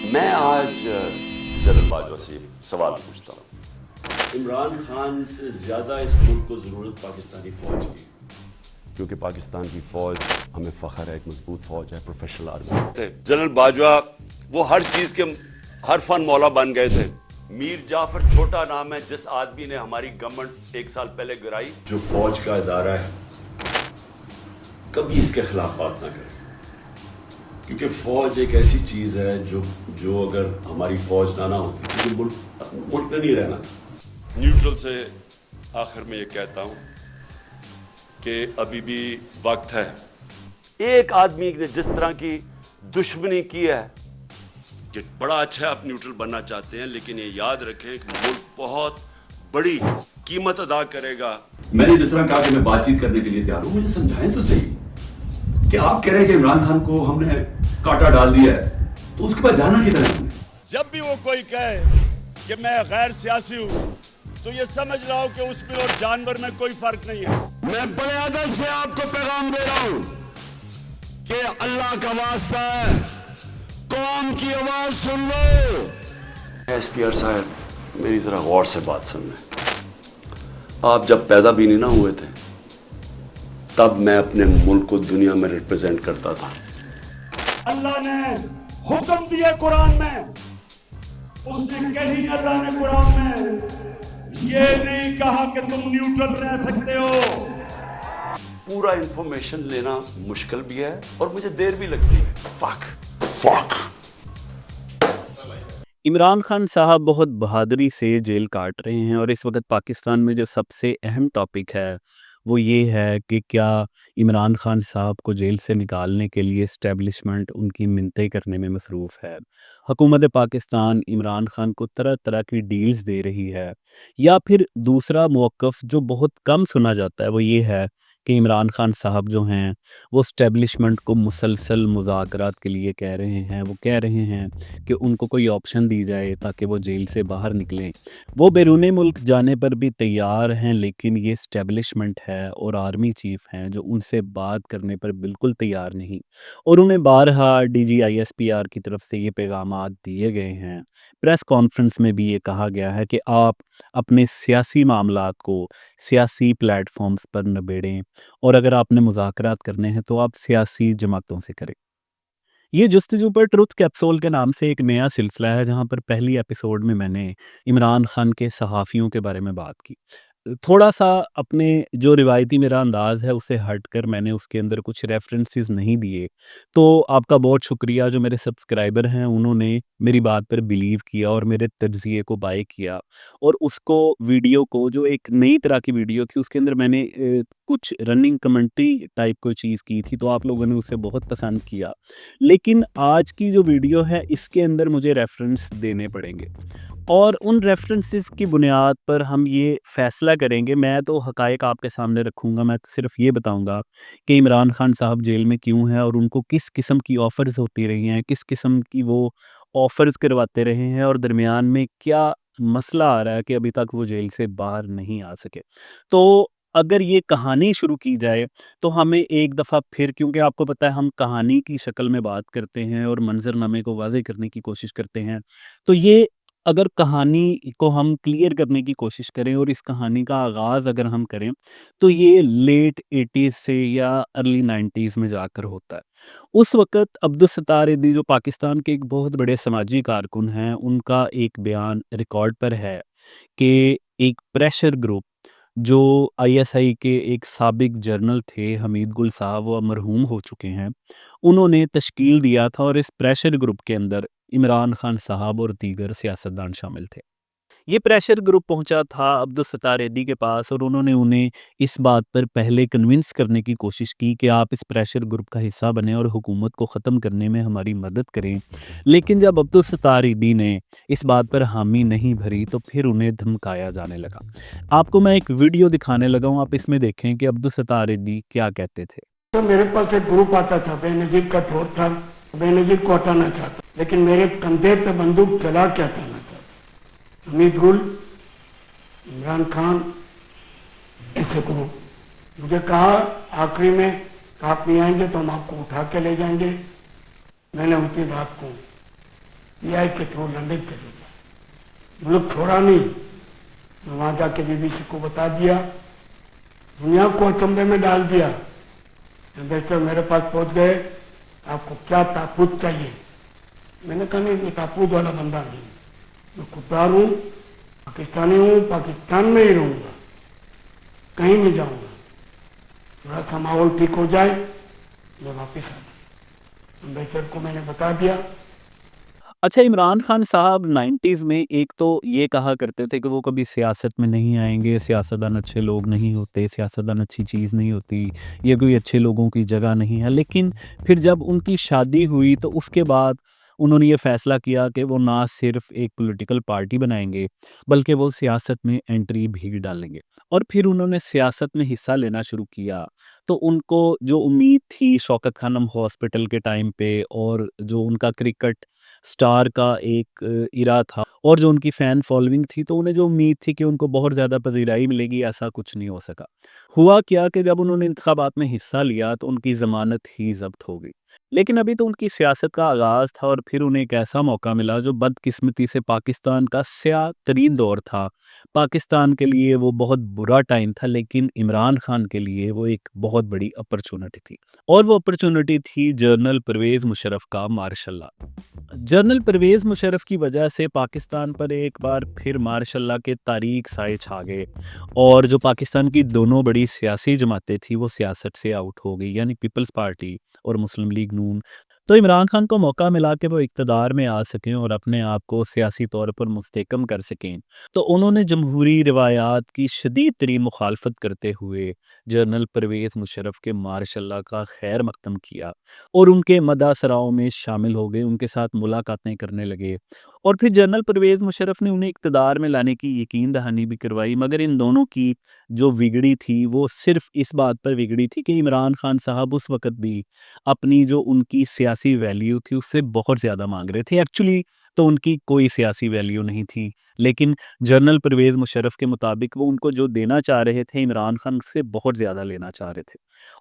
मैं आज जनरल बाजवा से सवाल पूछता हूँ। इमरान खान से ज़्यादा इस मुल्क को ज़रूरत पाकिस्तानी फ़ौज की, क्योंकि पाकिस्तान की फ़ौज हमें फ़ख्र है, एक मजबूत फ़ौज है, प्रोफेशनल आर्मी। जनरल बाजवा वो हर चीज़ के हर फन मौला बन गए थे। मीर जाफर छोटा नाम है जिस आदमी ने हमारी गवर्नमेंट 1 साल पहले गिराई। जो फ़ौज का इदारा है कभी इसके खिलाफ बात ना करें, क्योंकि फ़ौज एक ऐसी चीज़ है जो अगर हमारी फ़ौज ना होती तो मुल्क में नहीं रहना। न्यूट्रल से आखिर में ये कहता हूँ कि अभी भी वक्त है। एक आदमी ने जिस तरह की दुश्मनी की है कि बड़ा अच्छा है, आप न्यूट्रल बनना चाहते हैं, लेकिन ये याद रखें कि मुल्क बहुत बड़ी कीमत अदा करेगा। मैंने जिस तरह कहा कि मैं बातचीत करने के लिए तैयार हूं, मुझे समझाएं तो सही कि आप कह रहे हैं कि इमरान खान को हमने काटा डाल दिया है, तो उसके बाद जाना किधर है हमने? जब भी वो कोई कहे कि मैं गैर सियासी हूं, तो ये समझ रहा हूं कि उसमें और जानवर में कोई फर्क नहीं है। मैं बड़े अदब से आपको पैगाम दे रहा हूं कि अल्लाह का वास्ता है, कौम की आवाज सुन लो। एसपीआर साहब, मेरी जरा गौर से बात सुन लें। आप जब पैदा भी नहीं ना हुए थे तब मैं अपने मुल्क को दुनिया में रिप्रेजेंट करता था। अल्लाह ने हुक्म दिया कुरान में, उसने कही अल्लाह ने कुरान में ये नहीं कहा कि तुम न्यूट्रल रह सकते हो। पूरा इंफॉर्मेशन लेना मुश्किल भी है और मुझे देर भी लगती है। फक इमरान खान साहब बहुत बहादुरी से जेल काट रहे हैं और इस वक्त पाकिस्तान में जो सबसे अहम टॉपिक है वो ये है कि क्या इमरान खान साहब को जेल से निकालने के लिए इस्टेब्लिशमेंट उनकी मिन्नतें करने में मसरूफ़ है। हुकूमत पाकिस्तान इमरान खान को तरह तरह की डील्स दे रही है, या फिर दूसरा मौक़िफ़ जो बहुत कम सुना जाता है वो ये है कि इमरान खान साहब जो हैं वो इस्टेब्लिशमेंट को मुसलसल मुज़ाकरात के लिए कह रहे हैं। वो कह रहे हैं कि उनको कोई ऑप्शन दी जाए ताकि वो जेल से बाहर निकलें। वो बैरून मुल्क जाने पर भी तैयार हैं, लेकिन ये इस्टेब्लिशमेंट है और आर्मी चीफ़ हैं जो उनसे बात करने पर बिल्कुल तैयार नहीं, और उन्हें बारहा DGISPR की तरफ से ये पैगामात दिए गए हैं। प्रेस कॉन्फ्रेंस में भी ये कहा गया है कि आप अपने सियासी मामलात को सियासी प्लेटफॉर्म्स पर निबेड़ें, और अगर आपने मुज़ाकरात करने हैं तो आप सियासी जमातों से करें। ये जस्तजू पर ट्रुथ कैप्सूल के नाम से एक नया सिलसिला है जहाँ पर पहली एपिसोड में मैंने इमरान खान के सहाफ़ियों के बारे में बात की। थोड़ा सा अपने जो रिवायती मेरा अंदाज़ है उससे हटकर मैंने उसके अंदर कुछ रेफरेंसेस नहीं दिए। तो आपका बहुत शुक्रिया, जो मेरे सब्सक्राइबर हैं उन्होंने मेरी बात पर बिलीव किया और मेरे तज्ज़िये को बाय किया, और उसको वीडियो को जो एक नई तरह की वीडियो थी उसके अंदर मैंने कुछ रनिंग कमेंट्री टाइप कोई चीज़ की थी, तो आप लोगों ने उसे बहुत पसंद किया। लेकिन आज की जो वीडियो है इसके अंदर मुझे रेफरेंस देने पड़ेंगे, और उन रेफरेंसेस की बुनियाद पर हम ये फ़ैसला करेंगे। मैं तो हक़ाइक़ आपके सामने रखूँगा, मैं सिर्फ़ ये बताऊँगा कि इमरान खान साहब जेल में क्यों हैं और उनको किस किस्म की ऑफ़र्स होती रही हैं, किस किस्म की वो ऑफ़र्स करवाते रहे हैं, और दरमियान में क्या मसला आ रहा है कि अभी तक वो जेल से बाहर नहीं आ सके। तो अगर ये कहानी शुरू की जाए तो हमें एक दफ़ा फिर, क्योंकि आपको पता है हम कहानी की शक्ल में बात करते हैं और मंज़रनामे को वाज़ेह करने की कोशिश करते हैं, तो ये अगर कहानी को हम क्लियर करने की कोशिश करें और इस कहानी का आगाज़ अगर हम करें तो ये लेट 80s से या अर्ली 90s में जाकर होता है। उस वक़्त अब्दुल सत्तार ऐधी जो पाकिस्तान के एक बहुत बड़े समाजी कारकुन हैं, उनका एक बयान रिकॉर्ड पर है कि एक प्रेशर ग्रुप जो ISI के एक साबिक जर्नल थे हमीद गुल साहब, वो मरहूम हो चुके हैं, उन्होंने तश्कील दिया था, और इस प्रेशर ग्रुप के अंदर इमरान खान साहब और दीगर सियासतदान शामिल थे। ये प्रेशर ग्रुप पहुंचा था अब्दुल सत्तार ऐधी के पास, और उन्होंने उन्हें इस बात पर पहले कन्विंस करने की कोशिश की कि आप इस प्रेशर ग्रुप का हिस्सा बने और हुकूमत को ख़त्म करने में हमारी मदद करें। लेकिन जब अब्दुल सत्तार ऐधी ने इस बात पर हामी नहीं भरी तो फिर उन्हें धमकाया जाने लगा। आपको मैं एक वीडियो दिखाने लगा हूँ, आप इसमें देखें कि अब्दुल सत्तार ऐधी क्या कहते थे। तो मेरे पास एक ग्रुप आता था, बेनजीर का ठोर था, बेनजीर को हटाना चाहता, लेकिन मेरे कंधे पे बंदूक चला के हटाना चाहता। हमीद गुल, इमरान खान, ऐसे ग्रुप। मुझे कहा आखिरी में कि आप नहीं आएंगे तो हम आपको उठा के ले जाएंगे। मैंने उनकी बात को पीआई के थ्रू लंदन चले गए। मुल्क छोड़ा नहीं, मैं वहां जाके बीबीसी को बता दिया, दुनिया को अचंभे में डाल दिया। एम्बेसडर मेरे पास पहुंच गए, आपको क्या ताबूत चाहिए? मैंने कहा नहीं, ये ताबूत वाला बंदा नहीं, मैं खुददार हूं, पाकिस्तानी हूं, पाकिस्तान में ही रहूंगा, कहीं नहीं जाऊंगा। थोड़ा सा माहौल ठीक हो जाए मैं वापिस आ जाऊँ। एम्बेसडर को मैंने बता दिया। अच्छा, इमरान खान साहब 90s में एक तो ये कहा करते थे कि वो कभी सियासत में नहीं आएंगे, सियासतदान अच्छे लोग नहीं होते, सियासतदान अच्छी चीज़ नहीं होती, ये कोई अच्छे लोगों की जगह नहीं है। लेकिन फिर जब उनकी शादी हुई तो उसके बाद उन्होंने ये फ़ैसला किया कि वो ना सिर्फ़ एक पॉलिटिकल पार्टी बनाएंगे, बल्कि वो सियासत में एंट्री भी डालेंगे। और फिर उन्होंने सियासत में हिस्सा लेना शुरू किया। तो उनको जो उम्मीद थी शौकत खानम हॉस्पिटल के टाइम पे, और जो उनका क्रिकेट स्टार का एक इरा था, और जो उनकी फ़ैन फॉलोइंग थी, तो उन्हें जो उम्मीद थी कि उनको बहुत ज़्यादा पज़ीराई मिलेगी, ऐसा कुछ नहीं हो सका। हुआ क्या कि जब उन्होंने इंतखाबात में हिस्सा लिया तो उनकी ज़मानत ही ज़ब्त हो गई। लेकिन अभी तो उनकी सियासत का आगाज़ था और फिर उन्हें एक ऐसा मौका मिला जो बदकिस्मती से पाकिस्तान का स्याह तरीन दौर था। पाकिस्तान के लिए वो बहुत बुरा टाइम था, लेकिन इमरान खान के लिए वो एक बहुत बड़ी अपॉर्चुनिटी थी, और वो अपॉर्चुनिटी थी जनरल परवेज़ मुशर्रफ का martial law. General Pervez Musharraf की वजह से पाकिस्तान पर एक बार फिर मार्शल लॉ के तारीक साए छा गए, और जो पाकिस्तान की दोनों बड़ी सियासी जमातें थी वो सियासत से आउट हो गई, यानी पीपल्स पार्टी और मुस्लिम लीग नून। तो इमरान खान को मौका मिला कि वो इक़्तिदार में आ सकें और अपने आप को सियासी तौर पर मुस्तहकम कर सकें। तो उन्होंने जमहूरी रिवायात की शदीद तरीन मुखालफत करते हुए जनरल परवेज़ मुशर्रफ के मार्शल लॉ का खैर मकदम किया और उनके मदा सराओं में शामिल हो गए, उनके साथ मुलाकातें करने लगे। और फिर जनरल परवेज़ मुशर्रफ ने उन्हें इक़्तिदार में लाने की यकीन दहानी भी करवाई, मगर इन दोनों की जो बिगड़ी थी वो सिर्फ इस बात पर बिगड़ी थी कि इमरान खान साहब उस वक़्त भी अपनी जो उनकी सियासी वैल्यू थी उससे बहुत ज़्यादा मांग रहे थे। एक्चुअली तो उनकी कोई सियासी वैल्यू नहीं थी, लेकिन जनरल परवेज़ मुशर्रफ के मुताबिक वो उनको जो देना चाह रहे थे, इमरान खान उससे बहुत ज़्यादा लेना चाह रहे थे।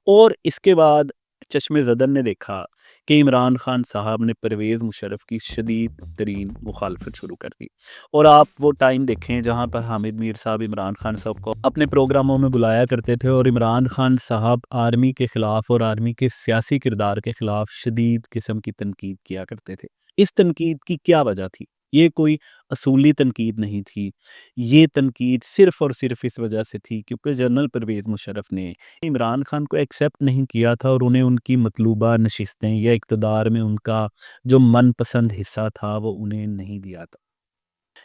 और इसके बाद चश्मे ज़दन ने देखा कि इमरान खान साहब ने परवेज़ मुशर्रफ की शदीद तरीन मुखालफत शुरू कर दी। और आप वो टाइम देखें जहाँ पर हामिद मीर साहब इमरान खान साहब को अपने प्रोग्रामों में बुलाया करते थे, और इमरान खान साहब आर्मी के ख़िलाफ़ और आर्मी के सियासी किरदार के ख़िलाफ़ शदीद किस्म की तनकीद किया करते थे। इस तनकीद की क्या वजह थी? ये कोई असूली तनकीद नहीं थी। ये तनकीद सिर्फ़ और सिर्फ़ इस वजह से थी क्योंकि जनरल परवेज़ मुशर्रफ ने इमरान खान को एक्सेप्ट नहीं किया था, और उन्हें उनकी मतलूबा नशिस्तें या इक़्तिदार में उनका जो मनपसंद हिस्सा था वो उन्हें नहीं दिया था।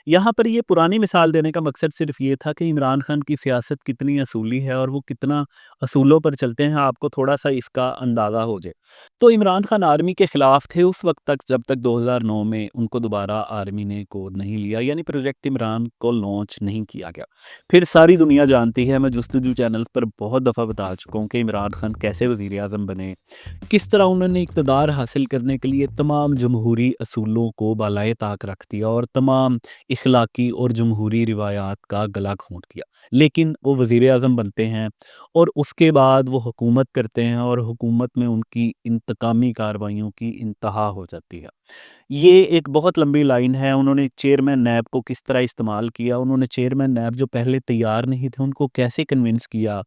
यहाँ पर ये पुरानी मिसाल देने का मकसद सिर्फ ये था कि इमरान खान की सियासत कितनी असूली है और वो कितना असूलों पर चलते हैं, आपको थोड़ा सा इसका अंदाज़ा हो जाए। तो इमरान खान आर्मी के ख़िलाफ़ थे उस वक्त तक जब तक 2009 में उनको दोबारा आर्मी ने गोद नहीं लिया, यानी प्रोजेक्ट इमरान को लॉन्च नहीं किया गया। फिर सारी दुनिया जानती है, मैं जस्तजू चैनल्स पर बहुत दफ़ा बता चुका हूँ कि इमरान खान कैसे वज़ीर आज़म बने, किस तरह उन्होंने इक़्तिदार हासिल करने के लिए तमाम जमहूरी असूलों को बालाए ताक रख दिया और तमाम इखलाकी और जमहूरी रिवायात का गला घोंट दिया। लेकिन वो वज़ीर आज़म बनते हैं और उसके बाद वो हुकूमत करते हैं, और हुकूमत में उनकी इंतकामी कार्रवाइयों की इंतहा हो जाती है। ये एक बहुत लंबी लाइन है। उन्होंने चेयरमैन नैब को किस तरह इस्तेमाल किया, उन्होंने चेयरमैन नैब जो पहले तैयार नहीं थे उनको कैसे कन्विंस किया,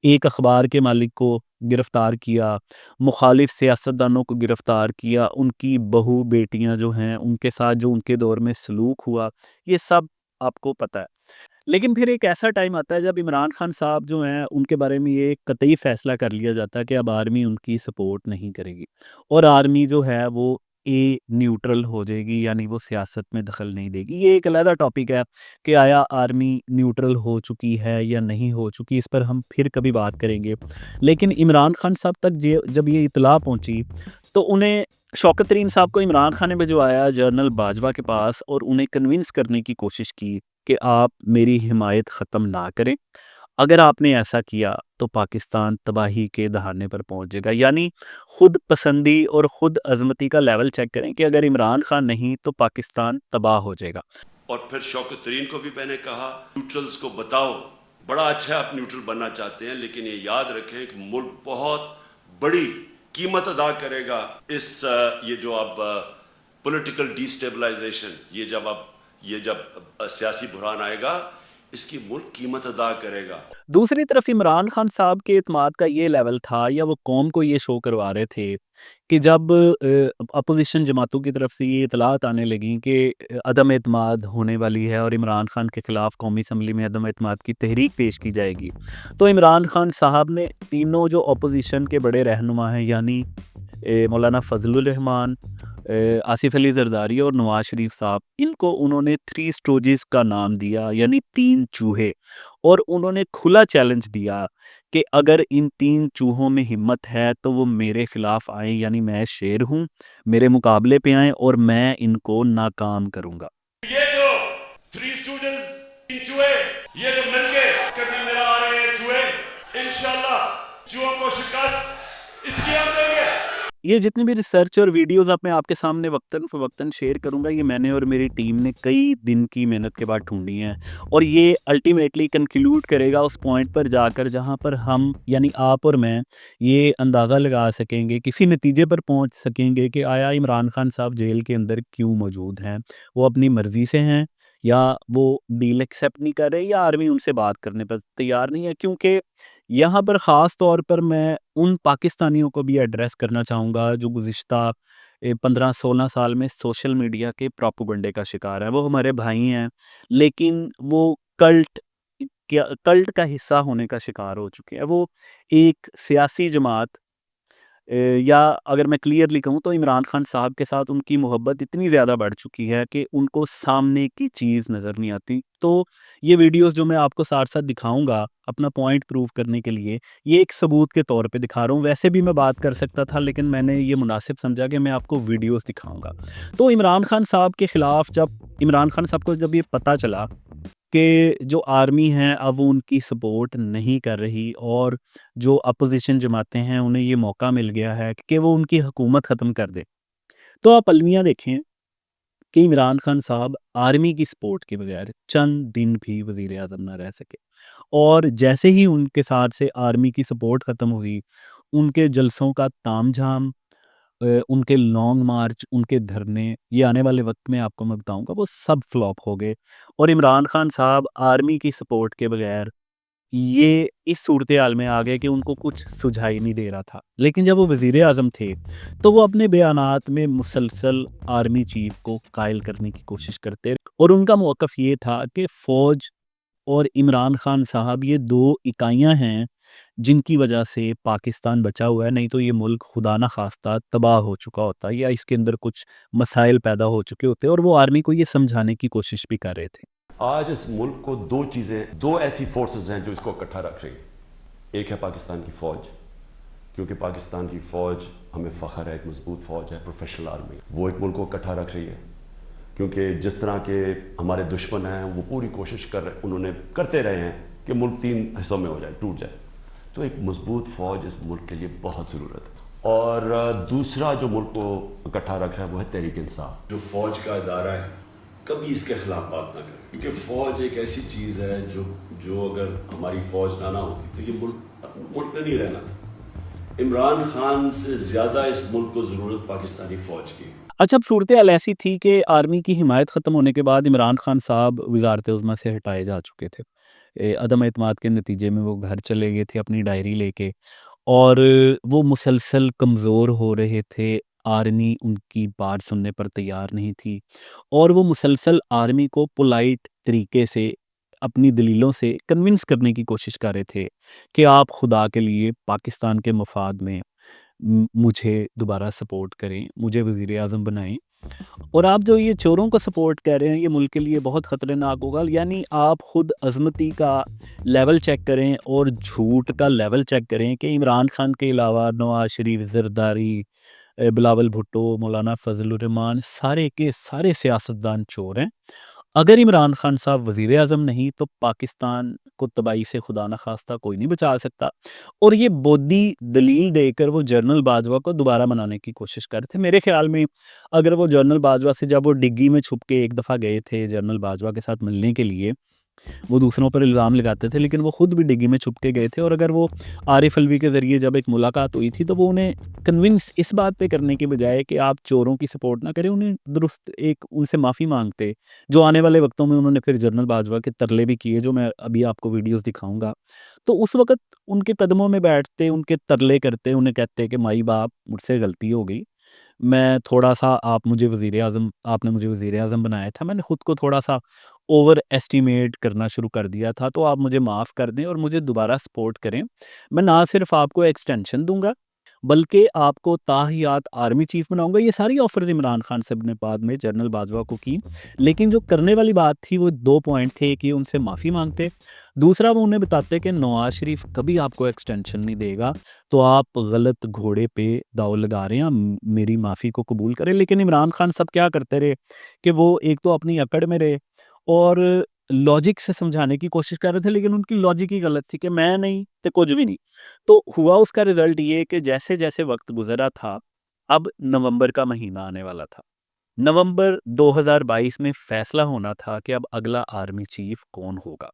एक अखबार के मालिक को गिरफ़्तार किया, मुखालिफ सियासतदानों को गिरफ़्तार किया, उनकी बहू बेटियां जो हैं उनके साथ जो उनके दौर में सलूक हुआ, ये सब आपको पता है। लेकिन फिर एक ऐसा टाइम आता है जब इमरान खान साहब जो हैं उनके बारे में ये कतई फ़ैसला कर लिया जाता है कि अब आर्मी उनकी सपोर्ट नहीं करेगी, और आर्मी जो है वो न्यूट्रल हो जाएगी, यानी वो सियासत में दखल नहीं देगी। ये एक अलग टॉपिक है कि आया आर्मी न्यूट्रल हो चुकी है या नहीं हो चुकी, इस पर हम फिर कभी बात करेंगे। लेकिन इमरान खान साहब तक जब ये इतला पहुंची तो उन्हें शौकत तरीन साहब को इमरान खान ने भिजवाया जनरल बाजवा के पास और उन्हें कन्विंस करने की कोशिश की कि आप मेरी हिमायत ख़त्म ना करें, अगर आपने ऐसा किया तो पाकिस्तान तबाही के दहाने पर पहुंच जाएगा। यानी खुद पसंदी और खुद अजमती का लेवल चेक करें कि अगर इमरान खान नहीं तो पाकिस्तान तबाह हो जाएगा। और फिर शौकत तरीन को भी मैंने कहा, न्यूट्रल्स को बताओ, बड़ा अच्छा आप न्यूट्रल बनना चाहते हैं, लेकिन ये याद रखें कि मुल्क बहुत बड़ी कीमत अदा करेगा इस ये जो अब पॉलिटिकल डिस्टेबलाइजेशन, ये जब सियासी बुहरान आएगा, इसकी मुल्क कीमत अदा करेगा। दूसरी तरफ इमरान खान साहब के एतमाद का ये लेवल था, या वो कौम को ये शो करवा रहे थे कि जब अपोजिशन जमातों की तरफ से ये इतलात आने लगी कि अदम एतमाद होने वाली है और इमरान खान के ख़िलाफ़ कौमी असम्बली में अदम एतमाद की तहरीक पेश की जाएगी, तो इमरान खान साहब ने तीनों जो अपोजिशन के बड़े रहनुमा हैं, यानी मौलाना फजलुर रहमान, आसिफ अली जरदारी और नवाज शरीफ साहब, इनको उन्होंने 3 स्टोरेज का नाम दिया, यानी 3 चूहे, और उन्होंने खुला चैलेंज दिया कि अगर इन 3 चूहों में हिम्मत है तो वो मेरे खिलाफ आए, यानी मैं शेर हूँ, मेरे मुकाबले पे आएँ और मैं इनको नाकाम करूँगा। ये जो 3 स्टूडेंट्स, 3 चूहे, ये जो मिलके करने मेरा आ रहे हैं चूहे, इंशाल्लाह चूहों को शिकस्त इसकी हम देंगे। ये जितनी भी रिसर्च और वीडियोस अब मैं आपके सामने वक्तन फ़वक्तन शेयर करूँगा, ये मैंने और मेरी टीम ने कई दिन की मेहनत के बाद ढूंढी हैं, और ये अल्टीमेटली कंक्लूड करेगा उस पॉइंट पर जाकर जहाँ पर हम, यानी आप और मैं, ये अंदाज़ा लगा सकेंगे, किसी नतीजे पर पहुँच सकेंगे कि आया इमरान खान साहब जेल के अंदर क्यों मौजूद हैं। वो अपनी मर्ज़ी से हैं, या वो डील एक्सेप्ट नहीं कर रहे, या आर्मी उनसे बात करने पर तैयार नहीं है। क्योंकि यहाँ पर ख़ास तौर पर मैं उन पाकिस्तानियों को भी एड्रेस करना चाहूँगा जो गुज़िश्ता 15-16 साल में सोशल मीडिया के प्रोपेगेंडे का शिकार हैं। वो हमारे भाई हैं, लेकिन वो कल्ट का हिस्सा होने का शिकार हो चुके हैं। वो एक सियासी जमात, या अगर मैं क्लियरली कहूँ तो इमरान खान साहब के साथ उनकी मोहब्बत इतनी ज़्यादा बढ़ चुकी है कि उनको सामने की चीज़ नज़र नहीं आती। तो ये वीडियोस जो मैं आपको साथ-साथ दिखाऊँगा अपना पॉइंट प्रूव करने के लिए, ये एक सबूत के तौर पे दिखा रहा हूँ। वैसे भी मैं बात कर सकता था, लेकिन मैंने ये मुनासिब समझा कि मैं आपको वीडियोस दिखाऊँगा। तो इमरान खान साहब के ख़िलाफ़ इमरान खान साहब को जब ये पता चला कि जो आर्मी है अब वो उनकी सपोर्ट नहीं कर रही, और जो अपोजिशन जमातें हैं उन्हें ये मौका मिल गया है कि वो उनकी हुकूमत ख़त्म कर दे, तो आप अलमियाँ देखें कि इमरान खान साहब आर्मी की सपोर्ट के बगैर चंद दिन भी वज़ीर आज़म ना रह सके। और जैसे ही उनके साथ से आर्मी की सपोर्ट ख़त्म हुई, उनके जलसों का तामझाम, उनके लॉन्ग मार्च, उनके धरने, ये आने वाले वक्त में आपको मैं बताऊंगा, वो सब फ्लॉप हो गए। और इमरान खान साहब आर्मी की सपोर्ट के बगैर ये इस सूरत हाल में आ गए कि उनको कुछ सुझाई नहीं दे रहा था। लेकिन जब वो वज़ीर आज़म थे तो वो अपने बयानात में मुसलसल आर्मी चीफ को कायल करने की कोशिश करते, और उनका मौक़िफ़ ये था कि फ़ौज और इमरान खान साहब ये 2 इकाइयाँ हैं जिनकी वजह से पाकिस्तान बचा हुआ है, नहीं तो ये मुल्क खुदा न खास्ता तबाह हो चुका होता, या इसके अंदर कुछ मसाइल पैदा हो चुके होते, और वो आर्मी को ये समझाने की कोशिश भी कर रहे थे। आज इस मुल्क को 2 ऐसी फोर्सेस हैं जो इसको इकट्ठा रख रही है। एक है पाकिस्तान की फ़ौज, क्योंकि पाकिस्तान की फ़ौज हमें फ़ख्र है, एक मजबूत फ़ौज है, प्रोफेशनल आर्मी, वो एक मुल्क को इकट्ठा रख रही है। क्योंकि जिस तरह के हमारे दुश्मन हैं वो पूरी कोशिश उन्होंने करते रहे हैं कि मुल्क 3 हिस्सों में हो जाए, टूट जाए। तो एक मजबूत फ़ौज इस मुल्क के लिए बहुत ज़रूरत है। और दूसरा जो मुल्क को इकट्ठा रख रहा है वो है तहरीक इंसाफ। जो फ़ौज का इदारा है कभी इसके ख़िलाफ़ बात ना करें, क्योंकि फ़ौज एक ऐसी चीज़ है जो अगर हमारी फ़ौज ना होती तो ये मुल्क में नहीं रहना था। इमरान खान से ज़्यादा इस मुल्क को ज़रूरत पाकिस्तानी फ़ौज की। अच्छा, अब सूरत हाल ऐसी थी कि आर्मी की हिमायत ख़त्म होने के बाद इमरान खान साहब वज़ारत उज़्मा से हटाए जा चुके थे। अदम एतमाद के नतीजे में वो घर चले गए थे अपनी डायरी लेके, और वो मुसलसल कमज़ोर हो रहे थे। आर्मी उनकी बात सुनने पर तैयार नहीं थी, और वो मुसलसल आर्मी को पोलाइट तरीके से अपनी दलीलों से कन्विंस करने की कोशिश कर रहे थे कि आप खुदा के लिए पाकिस्तान के मफाद में मुझे दोबारा सपोर्ट करें, मुझे वज़ीर आज़म बनाएं। और आप जो ये चोरों को सपोर्ट कर रहे हैं, ये मुल्क के लिए बहुत ख़तरनाक होगा। यानी आप ख़ुद अज़मती का लेवल चेक करें और झूठ का लेवल चेक करें कि इमरान खान के अलावा नवाज शरीफ, ज़रदारी, बिलावल भुट्टो, मौलाना फजलुर रहमान, सारे के सारे सियासतदान चोर हैं। अगर इमरान खान साहब वज़ीर आज़म नहीं तो पाकिस्तान को तबाही से खुदा न खास्ता कोई नहीं बचा सकता। और ये बोदी दलील देकर वो जनरल बाजवा को दोबारा मनाने की कोशिश कर रहे थे। मेरे ख्याल में अगर वो जनरल बाजवा से, जब वो डिग्गी में छुप के एक दफ़ा गए थे जनरल बाजवा के साथ मिलने के लिए, वो दूसरों पर इल्ज़ाम लगाते थे, लेकिन वो खुद भी डिग्गी में छुप के गए थे। और अगर वो आरिफ अलवी के ज़रिए जब एक मुलाकात हुई थी, तो वो उन्हें कन्विंस इस बात पे करने की बजाय कि आप चोरों की सपोर्ट ना करें, उन्हें दुरुस्त एक उनसे माफ़ी मांगते, जो आने वाले वक्तों में उन्होंने फिर जनरल बाजवा के तरले भी किए, जो मैं अभी आपको वीडियोज़ दिखाऊंगा। तो उस वक्त उनके कदमों में बैठते, उनके तरले करते, उन्हें कहते कि माई बाप मुझसे गलती हो गई, मैं थोड़ा-सा आपने मुझे वज़ीर-ए-आज़म बनाया था, मैंने खुद को थोड़ा-सा ओवर एस्टिमेट करना शुरू कर दिया था, तो आप मुझे माफ़ कर दें और मुझे दोबारा सपोर्ट करें। मैं ना सिर्फ़ आपको एक्सटेंशन दूँगा, बल्कि आपको ताहियात आर्मी चीफ़ बनाऊँगा। ये सारी ऑफ़र्स इमरान खान साहब ने बाद में जनरल बाजवा को की, लेकिन जो करने वाली बात थी वो 2 पॉइंट थे। एक ये उनसे माफ़ी माँगते, दूसरा वो उन्हें बताते कि नवाज़ शरीफ कभी आपको एक्सटेंशन नहीं देगा, तो आप गलत घोड़े पे दाँव लगा रहे हैं, मेरी माफ़ी को कबूल करें। लेकिन इमरान खान साहब क्या करते रहे कि वो एक तो अपनी अकड़ में रहे और लॉजिक से समझाने की कोशिश कर रहे थे, लेकिन उनकी लॉजिक ही गलत थी कि मैं नहीं तो कुछ भी नहीं। तो हुआ उसका रिज़ल्ट ये कि जैसे-जैसे वक़्त गुज़रा था, अब नवंबर का महीना आने वाला था। नवंबर 2022 में फ़ैसला होना था कि अब अगला आर्मी चीफ़ कौन होगा।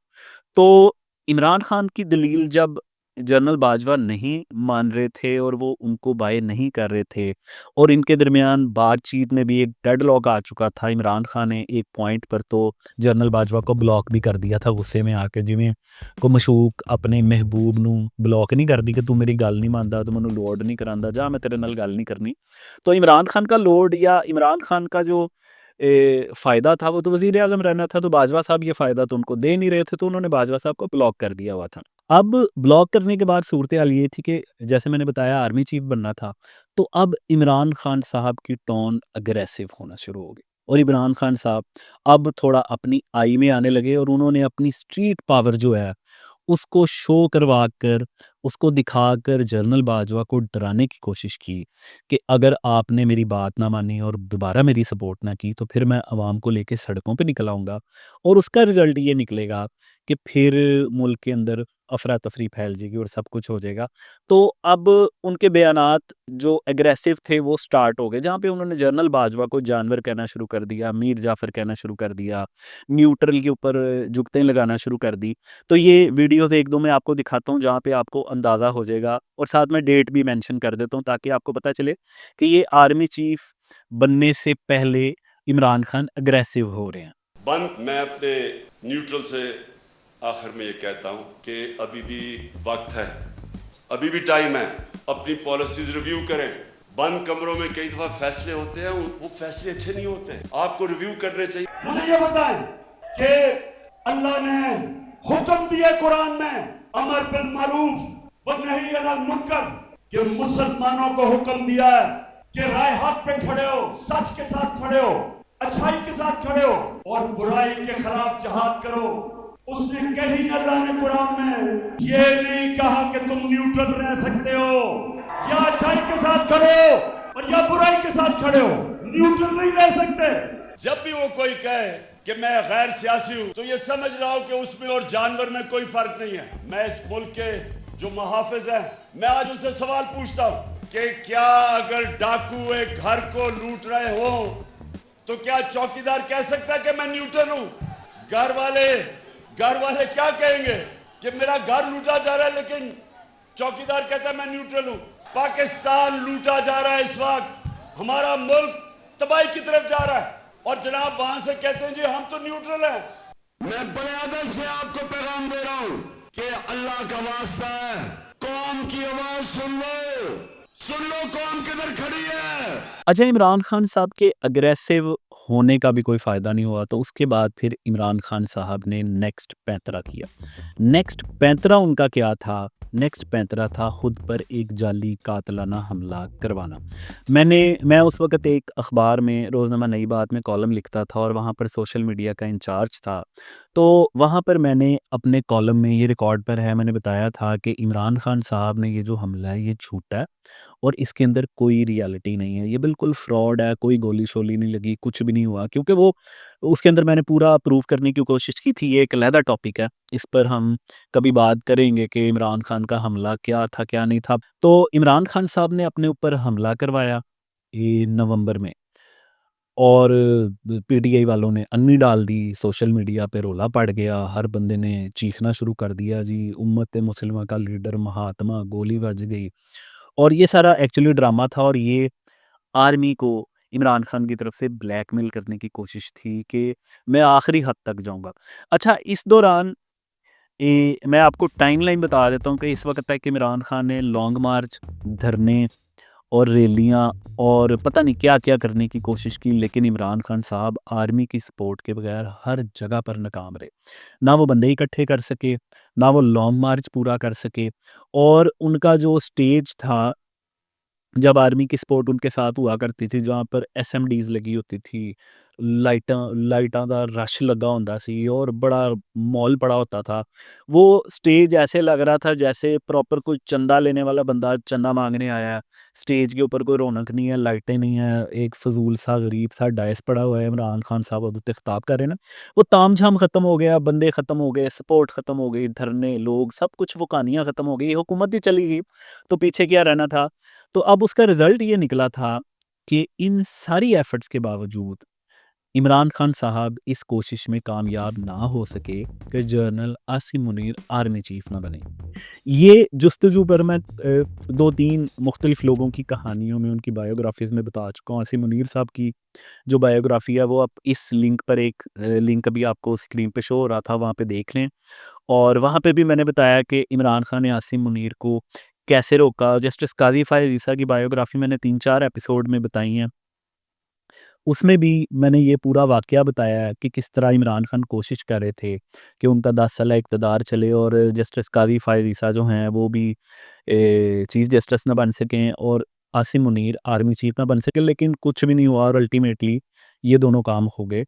तो इमरान खान की दलील जब जनरल बाजवा नहीं मान रहे थे और वो उनको बाय नहीं कर रहे थे, और इनके दरमियान बातचीत में भी एक डेडलॉक आ चुका था। इमरान खान ने एक पॉइंट पर तो जनरल बाजवा को ब्लॉक भी कर दिया था गुस्से में आके, जिमें को मशूक अपने महबूब नू ब्लॉक नहीं कर दी कि तू मेरी गल नहीं मानदा, तू मैनू लोड नहीं करांदा, जा मैं तेरे नाल गल नहीं करनी। तो इमरान खान का लोड या इमरान खान का जो फ़ायदा था, वो तो वज़ीर-ए-आज़म रहना था, तो बाजवा साहब ये फ़ायदा तो उनको दे नहीं रहे थे, तो उन्होंने बाजवा साहब को ब्लॉक कर दिया हुआ था। अब ब्लॉक करने के बाद सूरत-ए-हाल ये थी कि जैसे मैंने बताया आर्मी चीफ़ बनना था, तो अब इमरान खान साहब की टोन अग्रेसिव होना शुरू हो गई और इमरान खान साहब अब थोड़ा अपनी आई में आने लगे और उन्होंने अपनी स्ट्रीट पावर जो है, उसको शो करवा कर, उसको दिखाकर जनरल बाजवा को डराने की कोशिश की कि अगर आपने मेरी बात ना मानी और दोबारा मेरी सपोर्ट ना की, तो फिर मैं अवाम को लेके सड़कों पे निकल आऊँगा और उसका रिज़ल्ट ये निकलेगा कि फिर मुल्क के अंदर अफरा-तफरी फैल जाएगी और सब कुछ हो जाएगा। तो अब उनके बयानात जो एग्रेसिव थे वो स्टार्ट हो गए, जहाँ पे उन्होंने जनरल बाजवा को जानवर कहना शुरू कर दिया, मीर जाफ़र कहना शुरू कर दिया, न्यूट्रल के ऊपर जुगतें लगाना शुरू कर दी। तो ये वीडियोज़ 1-2 मैं आपको दिखाता हूँ, जहाँ पे आपको अंदाज़ा हो जाएगा और साथ में डेट भी मेंशन कर देता हूँ, ताकि आपको पता चले कि ये आर्मी चीफ़ बनने से पहले इमरान खान अग्रेसिव हो रहे हैं। बंद मैं अपने न्यूट्रल से आखिर में ये कहता हूँ कि अभी भी वक्त है, अभी भी टाइम है, अपनी पॉलिसीज रिव्यू करें। बंद कमरों में कई दफा फैसले होते हैं, वो फैसले अच्छे नहीं होते, आपको रिव्यू करने चाहिए। मुझे ये बताएं कि अल्लाह ने हुक्म दिया कुरान में अमर बिल मारूफ व नही अनिल मुनकर, कि मुसलमानों को हुक्म दिया है कि राय हक पे खड़े हो, सच के साथ खड़े हो, अच्छाई के साथ खड़े हो और बुराई के खिलाफ जिहाद करो। उसने कहीं अल्लाह ने कुरान में ये नहीं कहा कि तुम न्यूट्रल रह सकते हो, या अच्छाई के साथ खड़े हो और या बुराई के साथ खड़े हो, न्यूट्रल नहीं रह सकते। जब भी वो कोई कहे कि मैं गैर सियासी हूं, तो ये समझ रहा हूं कि उसमें और जानवर में कोई फर्क नहीं है। मैं इस मुल्क के जो मुहाफिज हैं, मैं आज उनसे सवाल पूछता हूं कि क्या अगर डाकू एक घर को लूट रहे हो, तो क्या चौकीदार कह सकता है कि मैं न्यूट्रल हूं? घर वाले क्या कहेंगे कि मेरा घर लूटा जा रहा है, लेकिन चौकीदार कहता है मैं न्यूट्रल हूं। पाकिस्तान लूटा जा रहा है इस वक्त, हमारा मुल्क तबाही की तरफ जा रहा है, और जनाब वहां से कहते हैं जी हम तो न्यूट्रल हैं। मैं बड़े अदब से आपको पैगाम दे रहा हूं कि अल्लाह का वास्ता है, कौम की आवाज सुन लो कौम किधर खड़ी है। अच्छा, इमरान खान साहब के अग्रेसिव होने का भी कोई फ़ायदा नहीं हुआ, तो उसके बाद फिर इमरान खान साहब ने नेक्स्ट पैंतरा किया। नेक्स्ट पैंतरा उनका क्या था? नेक्स्ट पैंतरा था खुद पर एक जाली कातलाना हमला करवाना। मैं उस वक़्त एक अख़बार में रोज़नामा नई बात में कॉलम लिखता था और वहाँ पर सोशल मीडिया का इंचार्ज था। तो वहाँ पर मैंने अपने कॉलम में, ये रिकॉर्ड पर है, मैंने बताया था कि इमरान खान साहब ने ये जो हमला है ये झूठा है और इसके अंदर कोई रियलिटी नहीं है, ये बिल्कुल फ्रॉड है, कोई गोली-शोली नहीं लगी, कुछ भी नहीं हुआ। क्योंकि वो उसके अंदर मैंने पूरा प्रूव करने की कोशिश की थी। ये एक अलहदा टॉपिक है, इस पर हम कभी बात करेंगे कि इमरान खान का हमला क्या था, क्या नहीं था। तो इमरान खान साहब ने अपने ऊपर हमला करवाया ये नवंबर में, और पीटीआई वालों ने अन्नी डाल दी, सोशल मीडिया पे रोला पड़ गया, हर बंदे ने चीखना शुरू कर दिया जी उम्मत मुसलिमा का लीडर महात्मा गोली बज गई। और ये सारा एक्चुअली ड्रामा था और ये आर्मी को इमरान खान की तरफ से ब्लैकमेल करने की कोशिश थी कि मैं आखिरी हद तक जाऊंगा। अच्छा, इस दौरान मैं आपको टाइमलाइन बता देता हूँ कि इस वक्त तक इमरान खान ने लॉन्ग मार्च, धरने और रैलियाँ और पता नहीं क्या-क्या करने की कोशिश की, लेकिन इमरान खान साहब आर्मी की सपोर्ट के बगैर हर जगह पर नाकाम रहे। ना वो बंदे इकट्ठे कर सके, ना वो लॉन्ग मार्च पूरा कर सके और उनका जो स्टेज था, जब आर्मी की सपोर्ट उनके साथ हुआ करती थी, जहाँ पर एसएमडीज़ लगी होती थी, लाइटां दा रश लगा ਹੁੰਦਾ ਸੀ और बड़ा मॉल पड़ा होता था। वो स्टेज ऐसे लग रहा था जैसे प्रॉपर कोई चंदा लेने वाला बंदा चंदा माँगने आया है। स्टेज के ऊपर कोई रौनक नहीं है, लाइटें नहीं है, एक फ़ज़ूल सा गरीब सा डायस पड़ा हुआ है, इमरान खान साहब ਉਹਦੇ ਉੱਤੇ ख़िताब कर रहे हैं ना, वो तामझाम ख़त्म हो गया, बंदे ख़त्म हो गए, सपोर्ट ख़त्म हो गई, धरने, लोग, सब कुछ वो कहानियाँ ख़त्म हो गई, हुकूमत ही चली गई, तो पीछे क्या रहना था। तो अब उसका रिज़ल्ट ये निकला था कि इन सारी एफ़र्ट्स के बावजूद इमरान खान साहब इस कोशिश में कामयाब ना हो सके कि general Asim Munir army chief ना बने। ये जुस्तजू पर मैं 2-3 मुख्तलिफ़ लोगों की कहानियों में, उनकी बायोग्राफ़ीज़ में बता चुका हूँ। आसिम मुनीर साहब की जो बायोग्राफ़ी है, वो आप इस लिंक पर एक लिंक अभी आपको स्क्रीन पे शो हो रहा था, वहाँ पे देख लें। और वहाँ पे भी मैंने बताया कि इमरान खान ने आसिम मुनीर को कैसे रोका। जस्टिस काज़ी फ़ायज़ ईसा की बायोग्राफ़ी मैंने 3-4 एपिसोड में बताई हैं। उसमें भी मैंने ये पूरा वाक़या बताया है कि किस तरह इमरान खान कोशिश कर रहे थे कि उनका 10 साला इक़्तिदार चले और जस्टिस काज़ी फ़ायज़ ईसा जो हैं वो भी चीफ़ जस्टिस ना बन सकें और आसिम मुनीर आर्मी चीफ़ ना बन सके, लेकिन कुछ भी नहीं हुआ और अल्टीमेटली ये दोनों काम हो गए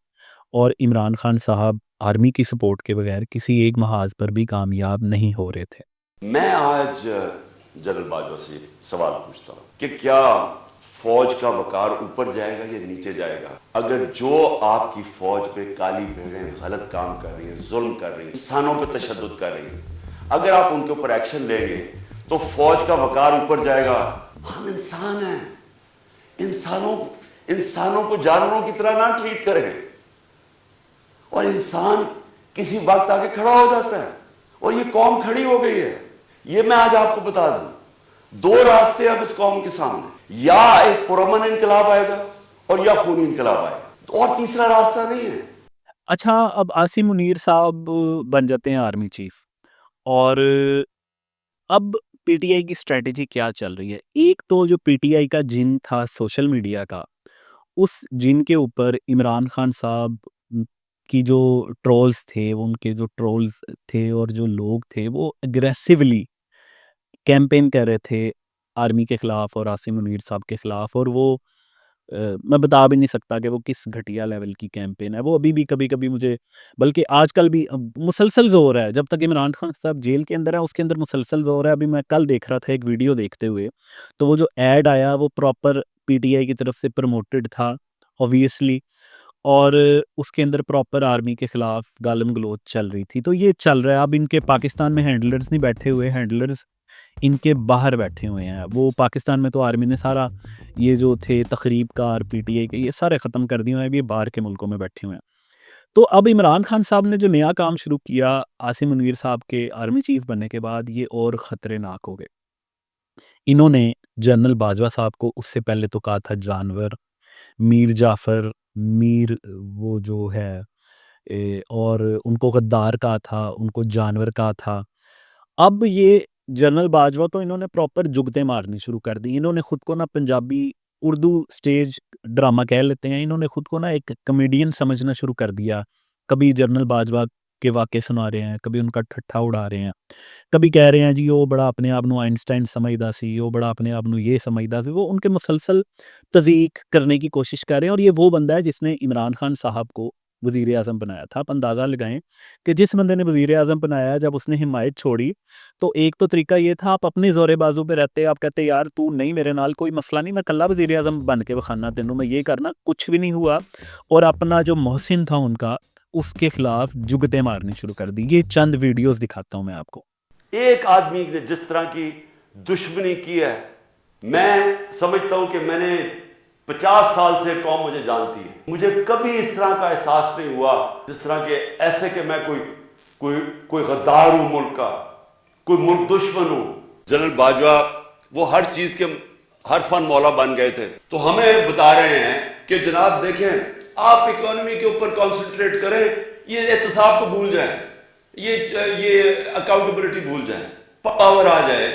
और इमरान खान साहब आर्मी की सपोर्ट के बगैर किसी एक महाज़ पर भी कामयाब नहीं हो रहे थे। मैं आज जनरल बाजवा से सवाल पूछता हूँ कि क्या फौज का वकार ऊपर जाएगा या नीचे जाएगा? अगर जो आपकी फौज पे काली भेड़ें गलत काम कर रही हैं, जुल्म कर रही हैं, इंसानों पे तशद्दुद कर रही हैं, अगर आप उनके ऊपर एक्शन लेंगे तो फौज का वकार ऊपर जाएगा। हम इंसान हैं, इंसानों को जानवरों की तरह ना ट्रीट करें। और इंसान किसी वक्त आके खड़ा हो जाता है और ये कौम खड़ी हो गई है। ये मैं आज आपको बता दूं, 2 रास्ते अब इस कौम के सामने, या एक पुरअमन इनकलाब आएगा और या खूनी इनकलाब आएगा, और तीसरा रास्ता नहीं है। अच्छा, अब आसिम मुनीर साहब बन जाते हैं आर्मी चीफ़ और अब पीटीआई की स्ट्रैटेजी क्या चल रही है? एक तो जो पीटीआई का जिन था सोशल मीडिया का, उस जिन के ऊपर इमरान खान साहब की जो ट्रोल्स थे, वो उनके जो ट्रोल्स थे और जो लोग थे, वो एग्रेसिवली कैंपेन कर रहे थे आर्मी के ख़िलाफ़ और आसिम मुनीर साहब के ख़िलाफ़ और वो मैं बता भी नहीं सकता कि वो किस घटिया लेवल की कैंपेन है। वो अभी भी कभी-कभी मुझे, बल्कि आजकल भी मुसलसल ज़ोर है, जब तक इमरान खान साहब जेल के अंदर है, उसके अंदर मुसलसल ज़ोर है। अभी मैं कल देख रहा था एक वीडियो देखते हुए, तो वो जो ऐड आया वो प्रॉपर पीटीआई की तरफ से प्रमोटेड था ऑब्वियसली और उसके अंदर प्रॉपर आर्मी के ख़िलाफ़ गालम-गलौच चल रही थी। तो ये चल रहा है। अब इनके पाकिस्तान में हैंडलर्स नहीं बैठे हुए, हैंडलर्स इनके बाहर बैठे हुए हैं। वो पाकिस्तान में तो आर्मी ने सारा ये जो थे तकरीबकार पीटीआई के, ये सारे ख़त्म कर दिए हुए हैं, अब ये बाहर के मुल्कों में बैठे हुए हैं। तो अब इमरान खान साहब ने जो नया काम शुरू किया आसिम मुनीर साहब के आर्मी चीफ़ बनने के बाद, ये और ख़तरनाक हो गए। इन्होंने जनरल बाजवा साहब को उससे पहले तो कहा था जानवर, मीर जाफ़र, मीर वो जो है और उनको गद्दार कहा था, उनको जानवर कहा था। अब ये जनरल बाजवा तो इन्होंने प्रॉपर जुगतें मारनी शुरू कर दी। इन्होंने खुद को ना पंजाबी उर्दू स्टेज ड्रामा कह लेते हैं, इन्होंने खुद को ना एक कॉमेडियन समझना शुरू कर दिया। कभी जनरल बाजवा के वाक़े सुना रहे हैं, कभी उनका ठट्ठा उड़ा रहे हैं, कभी कह रहे हैं जी वो बड़ा अपने आप ਨੂੰ आइंस्टाइन समझदा सी, वो बड़ा अपने आप ਨੂੰ ये समझदा सी। वो उनके मुसलसल तज़ीक करने की कोशिश कर रहे हैं और ये वो बंदा है जिसने इमरान खान साहब को वज़ीर आज़म बनाया था। आप अंदाज़ा लगाएँ कि जिस बंदे ने वज़ीर आज़म बनाया, जब उसने हिमायत छोड़ी, तो एक तो तरीका ये था आप अपने ज़ोरे बाज़ू पे रहते, आप कहते यार तू नहीं, मेरे नाल कोई मसला नहीं, मैं कल्ला वज़ीर आज़म बन के विखाना तेनू, मैं ये करना, कुछ भी नहीं हुआ। और अपना जो मोहसिन था उनका, उसके खिलाफ जुगतें मारनी शुरू कर दी। ये चंद वीडियोस दिखाता हूँ मैं आपको। एक आदमी ने जिस तरह की दुश्मनी की है, मैं समझता हूं कि मैंने 50 साल से कौम मुझे जानती है, मुझे कभी इस तरह का एहसास नहीं हुआ जिस तरह के ऐसे कि मैं कोई गद्दार हूं मुल्क का, कोई मुल्क दुश्मन हूं। जनरल बाजवा वो हर चीज के हर फन मौला बन गए थे, तो हमें बता रहे हैं कि जनाब देखें, आप इकोनॉमी के ऊपर कॉन्सेंट्रेट करें, ये एहतसाब को भूल जाएं, ये अकाउंटेबिलिटी भूल जाएं, पावर आ जाए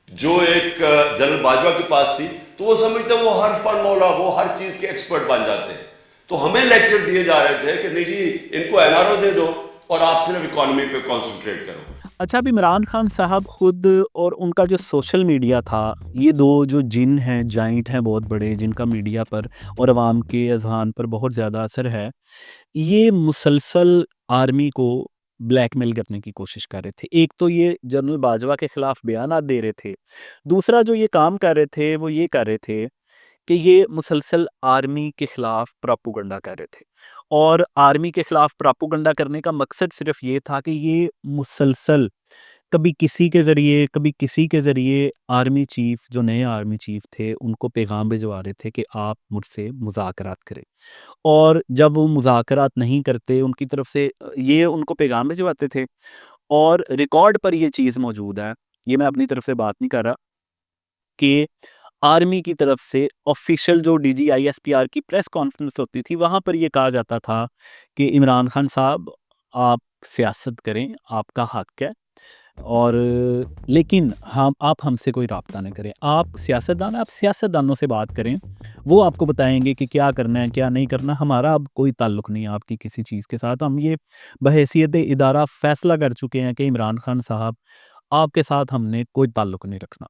जो एक जनरल बाजवा के पास थी, तो वो समझते वो हर फन मौला, वो हर चीज के एक्सपर्ट बन जाते हैं। तो हमें लेक्चर दिए जा रहे थे कि नहीं जी, इनको एनआरओ दे दो और आप सिर्फ इकोनॉमी पे कॉन्सेंट्रेट करो। अच्छा, अब इमरान खान साहब खुद और उनका जो सोशल मीडिया था, ये दो जो जिन हैं, जाइंट हैं बहुत बड़े, जिनका मीडिया पर और अवाम के अजहान पर बहुत ज़्यादा असर है, ये मुसलसल आर्मी को ब्लैकमेल करने की कोशिश कर रहे थे। एक तो ये जनरल बाजवा के खिलाफ बयानात दे रहे थे, दूसरा जो ये काम कर रहे थे वो ये कर रहे थे कि ये मुसलसल आर्मी के खिलाफ प्रोपेगेंडा कर रहे थे। और आर्मी के खिलाफ प्रोपेगेंडा करने का मकसद सिर्फ ये था कि ये मुसलसल कभी किसी के ज़रिए, कभी किसी के ज़रिए आर्मी चीफ़, जो नए आर्मी चीफ़ थे, उनको पैगाम भिजवा रहे थे कि आप मुझसे मुज़ाकरात करें। और जब वो मुज़ाकरात नहीं करते, उनकी तरफ से ये उनको पैगाम भिजवाते थे। और रिकॉर्ड पर ये चीज़ मौजूद है, ये मैं अपनी तरफ से बात नहीं कर रहा, कि आर्मी की तरफ से ऑफिशियल जो DGISPR की प्रेस कॉन्फ्रेंस होती थी, वहाँ पर ये कहा जाता था कि इमरान खान साहब, आप सियासत करें, आपका हक है, और लेकिन हम आप हमसे कोई राब्ता ना करें। आप सियासतदान हैं, आप सियासतदानों से बात करें, वो आपको बताएंगे कि क्या करना है, क्या नहीं करना। हमारा अब कोई ताल्लुक़ नहीं है आपकी किसी चीज़ के साथ। हम ये बहैसियत इदारा फ़ैसला कर चुके हैं कि इमरान खान साहब, आपके साथ हमने कोई ताल्लुक़ नहीं रखना।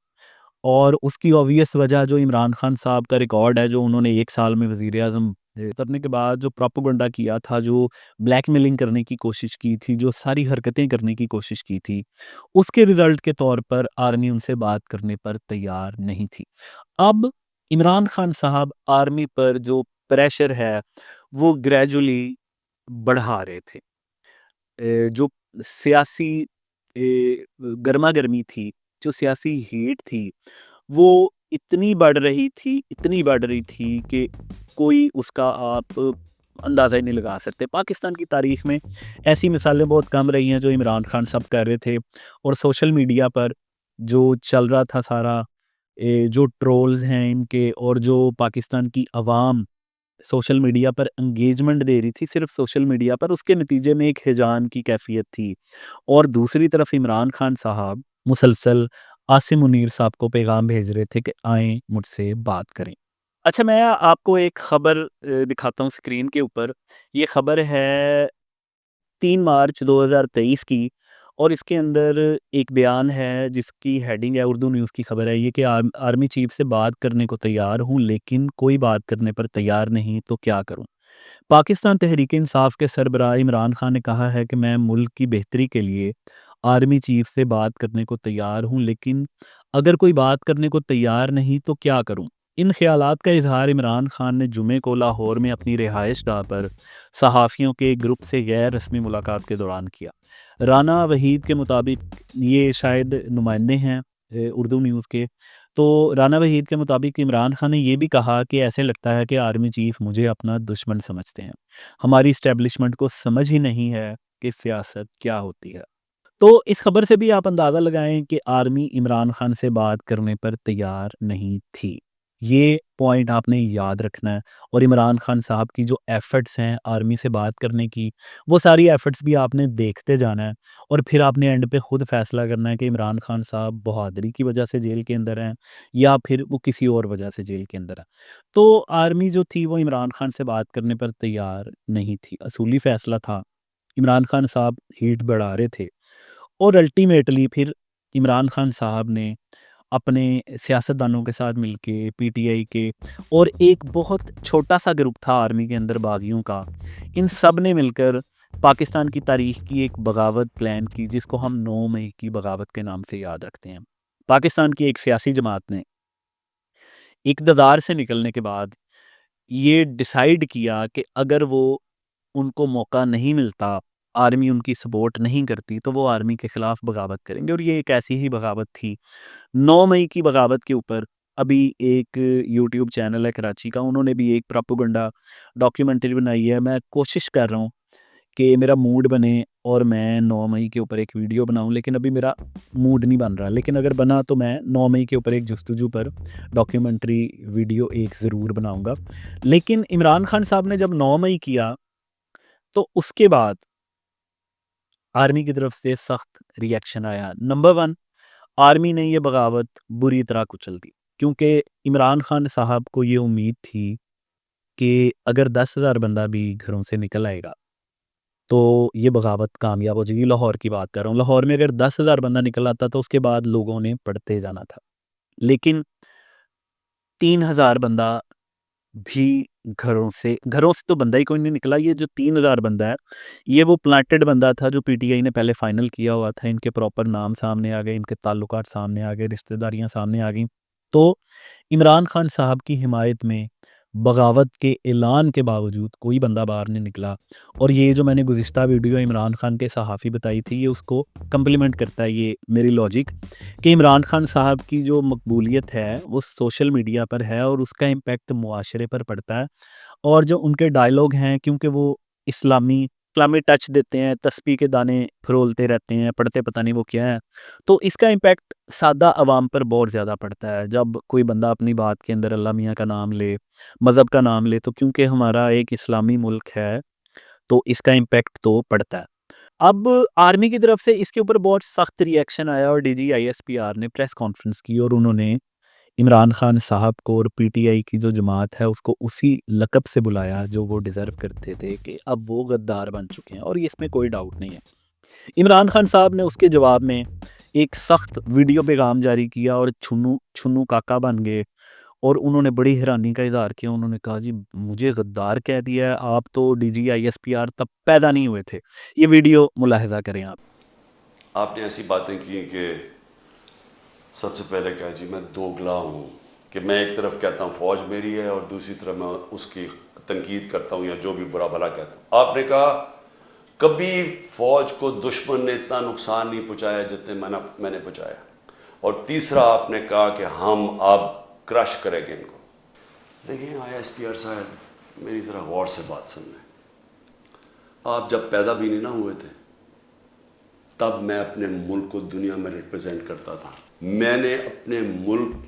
और उसकी ऑब्वियस वजह जो इमरान खान साहब का रिकॉर्ड है, जो उन्होंने 1 साल में वज़ीर-ए-आज़म उतरने के बाद जो प्रोपेगेंडा किया था, जो ब्लैकमेलिंग करने की कोशिश की थी, जो सारी हरकतें करने की कोशिश की थी, उसके रिज़ल्ट के तौर पर आर्मी उनसे बात करने पर तैयार नहीं थी। अब इमरान खान साहब आर्मी पर जो प्रेशर है, वो ग्रेजुअली बढ़ा रहे थे। जो सियासी गरमा-गर्मी थी, जो सियासी हीट थी, वो इतनी बढ़ रही थी कि कोई उसका आप अंदाज़ा ही नहीं लगा सकते। पाकिस्तान की तारीख़ में ऐसी मिसालें बहुत कम रही हैं जो इमरान खान साहब कर रहे थे। और सोशल मीडिया पर जो चल रहा था सारा, जो ट्रोल्स हैं इनके, और जो पाकिस्तान की अवाम सोशल मीडिया पर एंगेजमेंट दे रही थी सिर्फ सोशल मीडिया पर, उसके नतीजे में एक हिजान की कैफियत थी। और दूसरी तरफ इमरान खान साहब मुसलसल आसिम मुनीर साहब को पैगाम भेज रहे थे कि आएँ मुझसे बात करें। अच्छा, मैं आपको एक ख़बर दिखाता हूँ स्क्रीन के ऊपर। ये ख़बर है 3 मार्च 2023 की, और इसके अंदर एक बयान है जिसकी हेडिंग है, उर्दू न्यूज़ की ख़बर है ये, कि आर्मी चीफ़ से बात करने को तैयार हूँ, लेकिन कोई बात करने पर तैयार नहीं, तो क्या करूँ? पाकिस्तान तहरीक-ए-इंसाफ के सरबराह इमरान खान ने कहा है कि मैं मुल्क की बेहतरी के लिए आर्मी चीफ़ से बात करने को तैयार हूँ, लेकिन अगर कोई बात करने को तैयार नहीं तो क्या करूँ? इन ख़यालात का इज़हार इमरान खान ने जुमे को लाहौर में अपनी रिहाइशगाह पर सहाफ़ियों के एक ग्रुप से गैर रस्मी मुलाकात के दौरान किया। राना वहीद के मुताबिक, ये शायद नुमाइंदे हैं उर्दू न्यूज़ के, तो राना वहीद के मुताबिक इमरान खान ने ये भी कहा कि ऐसे लगता है कि आर्मी चीफ़ मुझे अपना दुश्मन समझते हैं। हमारी इस्टेब्लिशमेंट को समझ ही नहीं है कि सियासत क्या होती है। तो इस खबर से भी आप अंदाज़ा लगाएं कि आर्मी इमरान खान से बात करने पर तैयार नहीं थी। ये पॉइंट आपने याद रखना है। और इमरान खान साहब की जो एफ़र्ट्स हैं आर्मी से बात करने की, वो सारी एफ़र्ट्स भी आपने देखते जाना है, और फिर आपने एंड पे खुद फ़ैसला करना है कि इमरान खान साहब बहादुरी की वजह से जेल के अंदर हैं, या फिर वो किसी और वजह से जेल के अंदर है। तो आर्मी जो थी वो इमरान खान से बात करने पर तैयार नहीं थी। असूली फ़ैसला था, इमरान खान साहब हीट बढ़ा रहे थे, और अल्टीमेटली फिर इमरान खान साहब ने अपने सियासतदानों के साथ मिलके, पीटीआई के, और एक बहुत छोटा सा ग्रुप था आर्मी के अंदर बागियों का, इन सब ने मिलकर पाकिस्तान की तारीख़ की एक बगावत प्लान की, जिसको हम 9 मई की बगावत के नाम से याद रखते हैं। पाकिस्तान की एक सियासी जमात ने इक़्तिदार से निकलने के बाद ये डिसाइड किया कि अगर वो उनको मौका नहीं मिलता, आर्मी उनकी सपोर्ट नहीं करती, तो वो आर्मी के ख़िलाफ़ बगावत करेंगे। और ये एक ऐसी ही बगावत थी। 9 मई की बगावत के ऊपर अभी एक यूट्यूब चैनल है कराची का, उन्होंने भी एक प्रोपेगेंडा डॉक्यूमेंट्री बनाई है। मैं कोशिश कर रहा हूँ कि मेरा मूड बने और मैं 9 मई के ऊपर एक वीडियो बनाऊँ, लेकिन अभी मेरा मूड नहीं बन रहा। लेकिन अगर बना तो मैं 9 मई के ऊपर एक जस्तजू पर डॉक्यूमेंट्री वीडियो एक ज़रूर बनाऊँगा। लेकिन इमरान खान साहब ने जब 9 मई किया, तो उसके बाद आर्मी की तरफ से सख्त रिएक्शन आया। नंबर 1, आर्मी ने ये बगावत बुरी तरह कुचल दी, क्योंकि इमरान खान साहब को ये उम्मीद थी कि अगर 10,000 बंदा भी घरों से निकल आएगा तो ये बगावत कामयाब हो जाएगी। लाहौर की बात कर रहा हूँ, लाहौर में अगर 10,000 बंदा निकल आता तो उसके बाद लोगों ने पढ़ते जाना था। लेकिन 3,000 बंदा भी घरों से तो बंदा ही कोई नहीं निकला। ये जो 3,000 बंदा है, ये वो प्लांटेड बंदा था जो पीटीआई ने पहले फाइनल किया हुआ था। इनके प्रॉपर नाम सामने आ गए, इनके ताल्लुकात सामने आ गए, रिश्तेदारियां सामने आ गई। तो इमरान खान साहब की हिमायत में बगावत के ऐलान के बावजूद कोई बंदा बाहर नहीं निकला। और ये जो मैंने गुज़िश्ता वीडियो इमरान खान के सहाफ़ी बताई थी, ये उसको कम्प्लीमेंट करता है, ये मेरी लॉजिक, कि इमरान खान साहब की जो मकबूलियत है वो सोशल मीडिया पर है और उसका इम्पेक्ट मुआशरे पर पड़ता है। और जो उनके डायलॉग हैं, क्योंकि वो इस्लामी टच देते हैं, तस्बीह के दाने फरोलते रहते हैं, पढ़ते पता नहीं वो क्या है, तो इसका इम्पेक्ट सादा आवाम पर बहुत ज़्यादा पड़ता है। जब कोई बंदा अपनी बात के अंदर अल्लाह मियाँ का नाम ले, मज़हब का नाम ले, तो क्योंकि हमारा एक इस्लामी मुल्क है, तो इसका इम्पेक्ट तो पड़ता है। अब आर्मी की तरफ से इसके ऊपर बहुत सख्त रिएक्शन आया और डीजी आईएसपीआर ने प्रेस कॉन्फ्रेंस की और उन्होंने इमरान खान साहब को और पीटीआई की जो जमात है उसको उसी लक़ब से बुलाया जो वो डिज़र्व करते थे, कि अब वो गद्दार बन चुके हैं, और इसमें कोई डाउट नहीं है। इमरान खान साहब ने उसके जवाब में एक सख्त वीडियो पैगाम जारी किया और छुन्नू छुन्नू काका बन गए और उन्होंने बड़ी हैरानी का इज़हार किया। उन्होंने कहा, जी मुझे गद्दार कह दिया है, आप तो डीजी आईएसपीआर तब पैदा नहीं हुए थे। ये वीडियो मुलाहिज़ा करें आप। आपने ऐसी बातें की कि सबसे पहले कहा जी मैं दोगला हूँ, कि मैं एक तरफ कहता हूँ फौज मेरी है और दूसरी तरफ मैं उसकी तनकीद करता हूँ या जो भी बुरा भला कहता हूँ। आपने कहा कभी फौज को दुश्मन ने इतना नुकसान नहीं पहुंचाया जितने मैंने पहुंचाया। और तीसरा आपने कहा कि हम अब क्रश करेंगे इनको। देखिए आईएसपीआर साहब, मेरी जरा गौर से बात सुन लें। आप जब पैदा भी नहीं ना हुए थे तब मैं अपने मुल्क को दुनिया में रिप्रेजेंट करता था। मैंने अपने मुल्क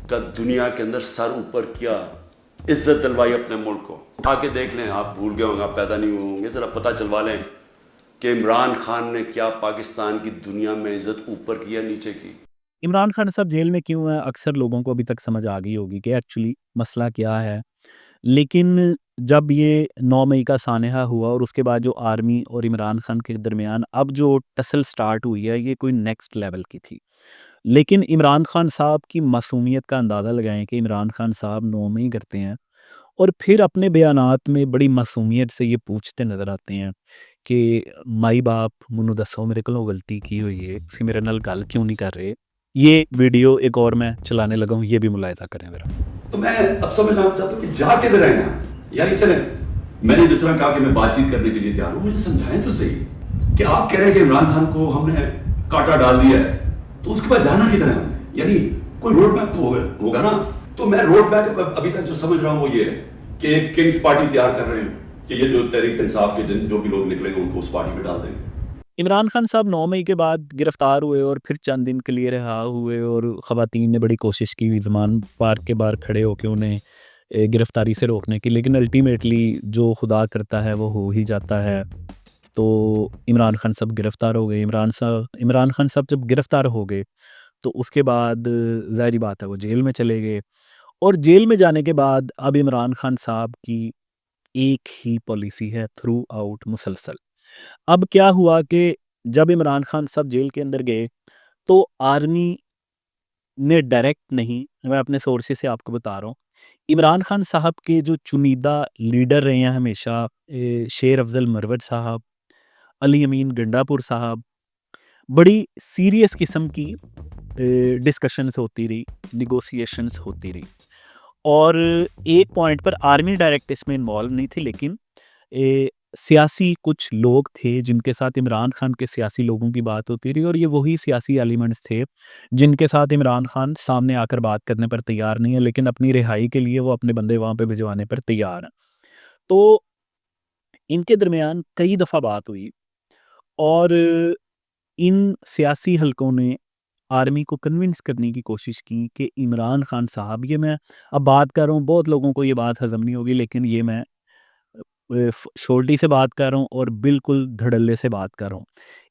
का दुनिया के अंदर सर ऊपर किया, इज्जत दिलवाई अपने मुल्क को। आके देख लें, आप भूल गए होंगे, आप पैदा नहीं हुए होंगे, जरा पता चलवा लें कि इमरान खान ने क्या पाकिस्तान की दुनिया में इज्जत ऊपर की या नीचे की। इमरान खान साहब जेल में क्यों हैं, अक्सर लोगों को अभी तक समझ आ गई होगी कि एक्चुअली मसला क्या है। लेकिन जब ये 9 मई का सानहा हुआ और उसके बाद जो आर्मी और इमरान खान के दरमियान अब जो टसल स्टार्ट हुई है, ये कोई नेक्स्ट लेवल की थी। लेकिन इमरान खान साहब की मासूमियत का अंदाज़ा लगाएं कि इमरान खान साहब 9 मई करते हैं और फिर अपने बयानात में बड़ी मासूमियत से ये पूछते नज़र आते हैं कि माई बाप मैनू दसो मेरे को गलती की हुई है, फिर मेरे नाल गल क्यों नहीं कर रहे। ये वीडियो एक और मैं चलाने लगा हूँ, ये भी मुलाहिज़ा करें ज़रा। तो मैं अब समझना चाहता हूँ कि जा किधर रहे हैं यार। ये चले, मैंने जिस तरह कहा कि मैं बातचीत करने के लिए तैयार हूँ, मुझे समझाएं तो सही कि आप कह रहे हैं कि इमरान खान को हमने कांटा डाल दिया है, तो उसके बाद जाना किधर है हमने, यानी कोई रोड मैप तो होगा ना। तो मैं रोड मैप अभी तक जो समझ रहा हूँ वो ये है कि एक किंग्स पार्टी तैयार कर रहे हैं कि ये जो तहरीक इंसाफ के जो भी लोग निकलेंगे उनको उस पार्टी में डाल देंगे। इमरान खान साहब 9 मई के बाद गिरफ्तार हुए और फिर चंद दिन के लिए रिहा हुए और ख़वातीन ने बड़ी कोशिश की ज़मान पार्क के बाहर खड़े होकर उन्हें गिरफ्तारी से रोकने की, लेकिन अल्टीमेटली जो खुदा करता है वो हो ही जाता है। तो इमरान खान साहब गिरफ़्तार हो गए। इमरान खान साहब जब गिरफ़्तार हो गए तो उसके बाद ज़ाहिर बात है वो जेल में चले गए और जेल में जाने के बाद अब इमरान खान साहब की एक ही पॉलिसी है थ्रू आउट मुसलसल। अब क्या हुआ कि जब इमरान खान साहब जेल के अंदर गए तो आर्मी ने डायरेक्ट नहीं, मैं अपने सोर्सेस से आपको बता रहा हूँ, इमरान खान साहब के जो चुनिंदा लीडर रहे हैं हमेशा, शेर अफजल मरवत साहब, अली अमीन गंडापुर साहब, बड़ी सीरियस किस्म की डिस्कशंस होती रही, निगोशिएशंस होती रही और एक पॉइंट पर आर्मी डायरेक्ट इसमें इन्वॉल्व नहीं थी, लेकिन सियासी कुछ लोग थे जिनके साथ इमरान खान के सियासी लोगों की बात होती रही, और ये वही सियासी एलिमेंट्स थे जिनके साथ इमरान खान सामने आकर बात करने पर तैयार नहीं है, लेकिन अपनी रिहाई के लिए वो अपने बंदे वहाँ पे भिजवाने पर तैयार हैं। तो इनके दरमियान कई दफ़ा बात हुई, और इन सियासी हलकों ने आर्मी को कन्विंस करने की कोशिश की कि इमरान खान साहब, ये मैं अब बात कर रहा हूँ, बहुत लोगों को ये बात हज़म नहीं होगी, लेकिन ये मैं श्योरिटी से बात कर रहा हूँ और बिल्कुल धड़ल्ले से बात कर रहा हूँ।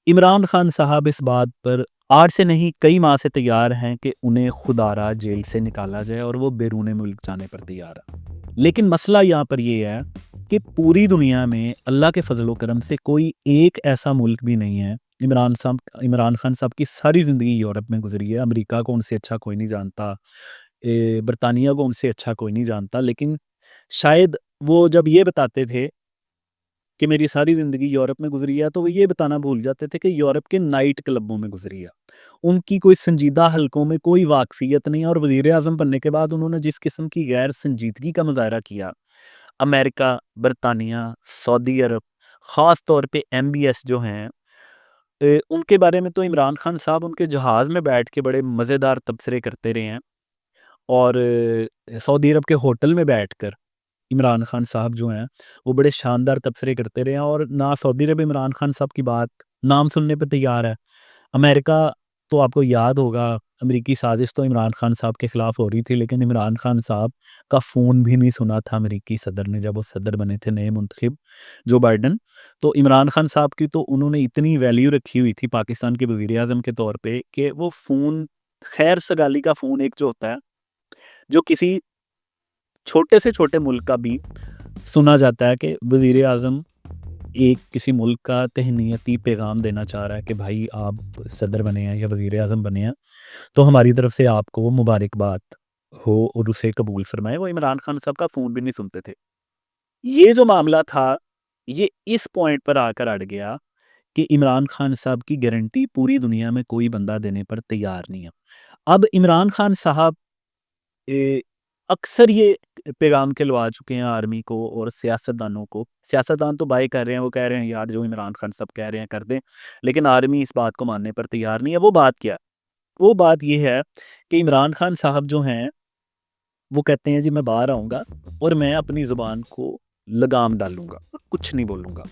इमरान खान साहब इस बात पर आज से नहीं कई माह से तैयार हैं कि उन्हें खुदारा जेल से निकाला जाए, और वो बैरून मुल्क जाने पर तैयार है। लेकिन मसला यहाँ पर ये है कि पूरी दुनिया में अल्लाह के फजल करम से कोई एक ऐसा मुल्क भी नहीं है। इमरान खान साहब की सारी ज़िंदगी यूरोप में गुजरी है। अमेरिका को उनसे अच्छा कोई नहीं जानता, बरतानिया को उनसे अच्छा कोई नहीं जानता, लेकिन शायद वो जब ये बताते थे कि मेरी सारी ज़िंदगी यूरोप में गुजरी है, तो वो ये बताना भूल जाते थे कि यूरोप के नाइट क्लबों में गुजरी है। उनकी कोई संजीदा हलकों में कोई वाकफियत नहीं है, और वज़ीर आज़म बनने के बाद उन्होंने जिस किस्म की गैर संजीदगी का मुज़ाहरा किया, अमेरिका, बरतानिया, सऊदी अरब, ख़ास तौर पे MBS जो हैं, उनके बारे में तो इमरान खान साहब उनके जहाज़ में बैठ के बड़े मज़ेदार तबसरे करते रहे हैं, और सऊदी अरब के होटल में बैठकर इमरान खान साहब जो हैं, वो बड़े शानदार तबसरे करते रहे हैं, और ना सऊदी अरब इमरान खान साहब की बात नाम सुनने पे तैयार है। अमेरिका, तो आपको याद होगा, अमेरिकी साजिश तो इमरान खान साहब के ख़िलाफ़ हो रही थी, लेकिन इमरान खान साहब का फ़ोन भी नहीं सुना था अमेरिकी सदर ने, जब वो सदर बने थे नए मुंतखब जो बाइडन। तो इमरान खान साहब की तो उन्होंने इतनी वैल्यू रखी हुई थी पाकिस्तान के वज़ीर आज़म के तौर पे कि वो फ़ोन, खैर सगाली का फ़ोन एक जो होता है, जो किसी छोटे से छोटे मुल्क का भी सुना जाता है कि वज़ीर आज़म एक किसी मुल्क का तहनीती पैगाम देना चाह रहा है कि भाई आप सदर बने हैं या वज़ीर आज़म बने हैं, तो हमारी तरफ से आपको मुबारकबाद हो और उसे कबूल फरमाएं। वो इमरान खान साहब का फ़ोन भी नहीं सुनते थे। ये जो मामला था, ये इस पॉइंट पर आकर अड़ गया कि इमरान खान साहब की गारंटी पूरी दुनिया में कोई बंदा देने पर तैयार नहीं है। अब इमरान खान साहब ए, अक्सर ये पैगाम खिलवा चुके हैं आर्मी को और सियासतदानों को। सियासतदान तो बाय कर रहे हैं, वो कह रहे हैं यार जो इमरान खान साहब कह रहे हैं कर दें, लेकिन आर्मी इस बात को मानने पर तैयार नहीं है। वो बात क्या है? वो बात ये है कि इमरान खान साहब जो हैं, वो कहते हैं जी मैं बाहर आऊँगा और मैं अपनी ज़ुबान को लगाम डालूँगा, कुछ नहीं बोलूँगा।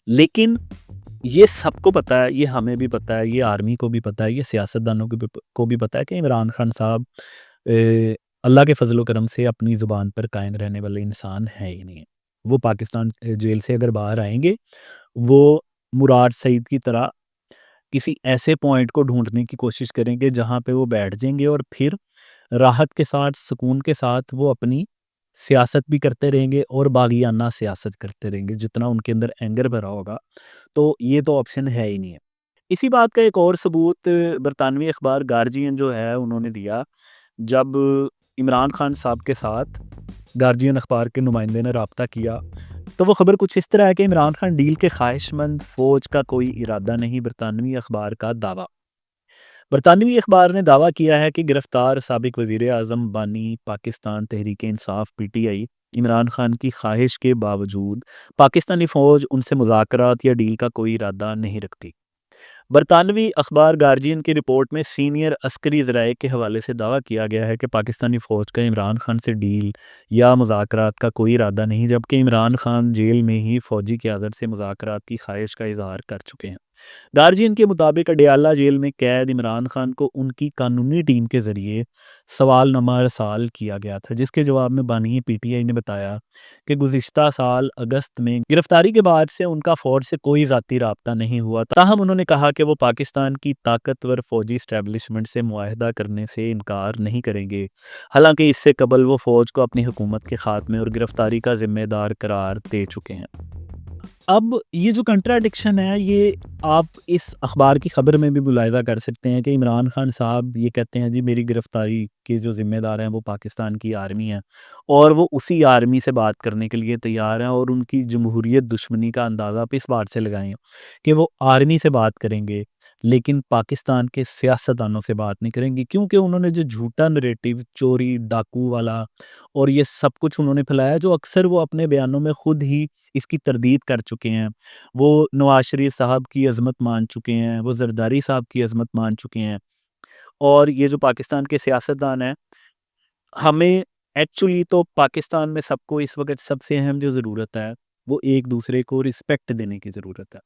लेकिन ये सबको पता है, ये हमें भी पता है, ये आर्मी को भी पता है, ये सियासतदानों को भी पता है कि इमरान खान साहब अल्लाह के फजल करम से अपनी ज़ुबान पर कायम रहने वाले इंसान हैं ही नहीं। वो पाकिस्तान जेल से अगर बाहर आएंगे, वो मुराद सईद की तरह किसी ऐसे पॉइंट को ढूंढने की कोशिश करेंगे जहाँ पे वो बैठ जाएंगे, और फिर राहत के साथ, सुकून के साथ वो अपनी सियासत भी करते रहेंगे और बागियाना सियासत करते रहेंगे। जितना उनके अंदर एंगर भरा होगा, तो ये तो ऑप्शन है ही नहीं है। इसी बात का एक और सबूत बरतानवी अखबार गार्जियन जो है उन्होंने दिया, जब इमरान खान साहब के साथ गार्जियन अखबार के नुमाइंदे ने रब्ता किया, तो वो ख़बर कुछ इस तरह है कि इमरान खान डील के ख्वाहिशमंद, फ़ौज का कोई इरादा नहीं, बरतानवी अखबार का दावा। बरतानवी अखबार ने दावा किया है कि गिरफ्तार साबिक वज़ीर आज़म बानी पाकिस्तान तहरीक इंसाफ PTI इमरान खान की ख्वाहिश के बावजूद पाकिस्तानी फ़ौज उनसे मुज़ाकरात या डील का कोई इरादा नहीं रखती। बरतानवी अखबार गार्जियन की रिपोर्ट में सीनियर अस्करी ज़राए के हवाले से दावा किया गया है कि पाकिस्तानी फ़ौज का इमरान खान से डील या मुज़ाकरात का कोई इरादा नहीं, जबकि इमरान खान जेल में ही फ़ौजी क़यादत से मुज़ाकरात की ख्वाहिश का इज़हार कर चुके हैं। गार्जियन के मुताबिक अडयाला जेल में कैद इमरान खान को उनकी कानूनी टीम के ज़रिए सवालनामा अरसाल किया गया था, जिसके जवाब में बानी PTI ने बताया कि गुज़िश्ता साल अगस्त में गिरफ्तारी के बाद से उनका फ़ौज से कोई ज़ाती राब्ता नहीं हुआ। ताहम उन्होंने कहा कि वो पाकिस्तान की ताकतवर फ़ौजी इस्टेब्लिशमेंट से मुआहदा करने से इनकार नहीं करेंगे। हालांकि इससे कबल वो फ़ौज को अपनी हुकूमत के ख़ात्मे और गिरफ्तारी का ज़िम्मेदार करार दे चुके हैं। अब ये जो कंट्राडिक्शन है, ये आप इस अखबार की ख़बर में भी मुलाहिज़ा कर सकते हैं कि इमरान खान साहब ये कहते हैं जी मेरी गिरफ़्तारी के जो ज़िम्मेदार हैं वो पाकिस्तान की आर्मी है, और वो उसी आर्मी से बात करने के लिए तैयार हैं, और उनकी जमहूरियत दुश्मनी का अंदाज़ा आप इस बात से लगाएं कि वो आर्मी से बात करेंगे लेकिन पाकिस्तान के सियासतदानों से बात नहीं करेंगी, क्योंकि उन्होंने जो झूठा नरेटिव चोरी डाकू वाला और ये सब कुछ उन्होंने फैलाया, जो अक्सर वो अपने बयानों में खुद ही इसकी तरदीद कर चुके हैं। वो नवाज शरीफ साहब की अजमत मान चुके हैं, वो जरदारी साहब की अजमत मान चुके हैं। और ये जो पाकिस्तान के सियासतदान हैं, हमें एक्चुअली तो पाकिस्तान में सबको इस वक्त सबसे अहम जो ज़रूरत है, वो एक दूसरे को रिस्पेक्ट देने की ज़रूरत है।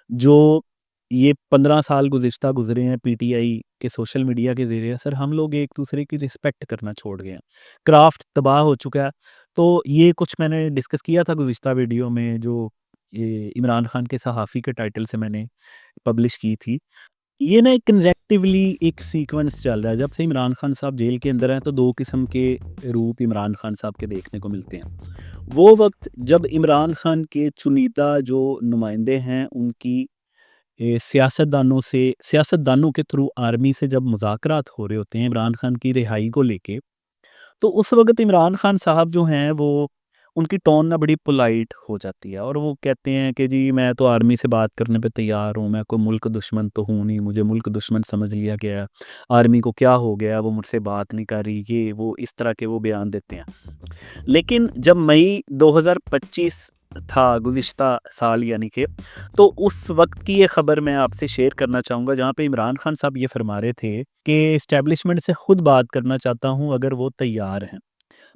जो ये 15 साल गुज़रे हैं पीटीआई के सोशल मीडिया के ज़रिए, सर हम लोग एक दूसरे की रिस्पेक्ट करना छोड़ गए हैं। क्राफ्ट तबाह हो चुका है। तो ये कुछ मैंने डिस्कस किया था गुज़िश्ता वीडियो में, जो ये इमरान खान के सहाफ़ी के टाइटल से मैंने पब्लिश की थी। ये ना एक कंसेक्टिवली एक सीक्वेंस चल रहा है। जब से इमरान खान साहब जेल के अंदर हैं, तो 2 किस्म के रूप इमरान खान साहब के देखने को मिलते हैं। वो वक़्त जब इमरान खान के चुनिंदा जो नुमाइंदे हैं, उनकी सियासतदानों के थ्रू आर्मी से जब मुज़ाकरात हो रहे होते हैं इमरान खान की रिहाई को लेके, तो उस वक़्त इमरान खान साहब जो हैं, वो उनकी टोन ना बड़ी पोलाइट हो जाती है और वो कहते हैं कि जी मैं तो आर्मी से बात करने पे तैयार हूँ, मैं कोई मुल्क दुश्मन तो हूँ नहीं, मुझे मुल्क दुश्मन समझ लिया गया है, आर्मी को क्या हो गया, वो मुझसे बात नहीं कर रही, ये वो इस तरह के वो बयान देते हैं। लेकिन जब मई 2025 था गुज़िश्ता साल यानी कि, तो उस वक़्त की ये ख़बर मैं आपसे शेयर करना चाहूँगा, जहाँ पे इमरान खान साहब ये फरमा रहे थे कि एस्टेब्लिशमेंट से ख़ुद बात करना चाहता हूँ अगर वो तैयार हैं।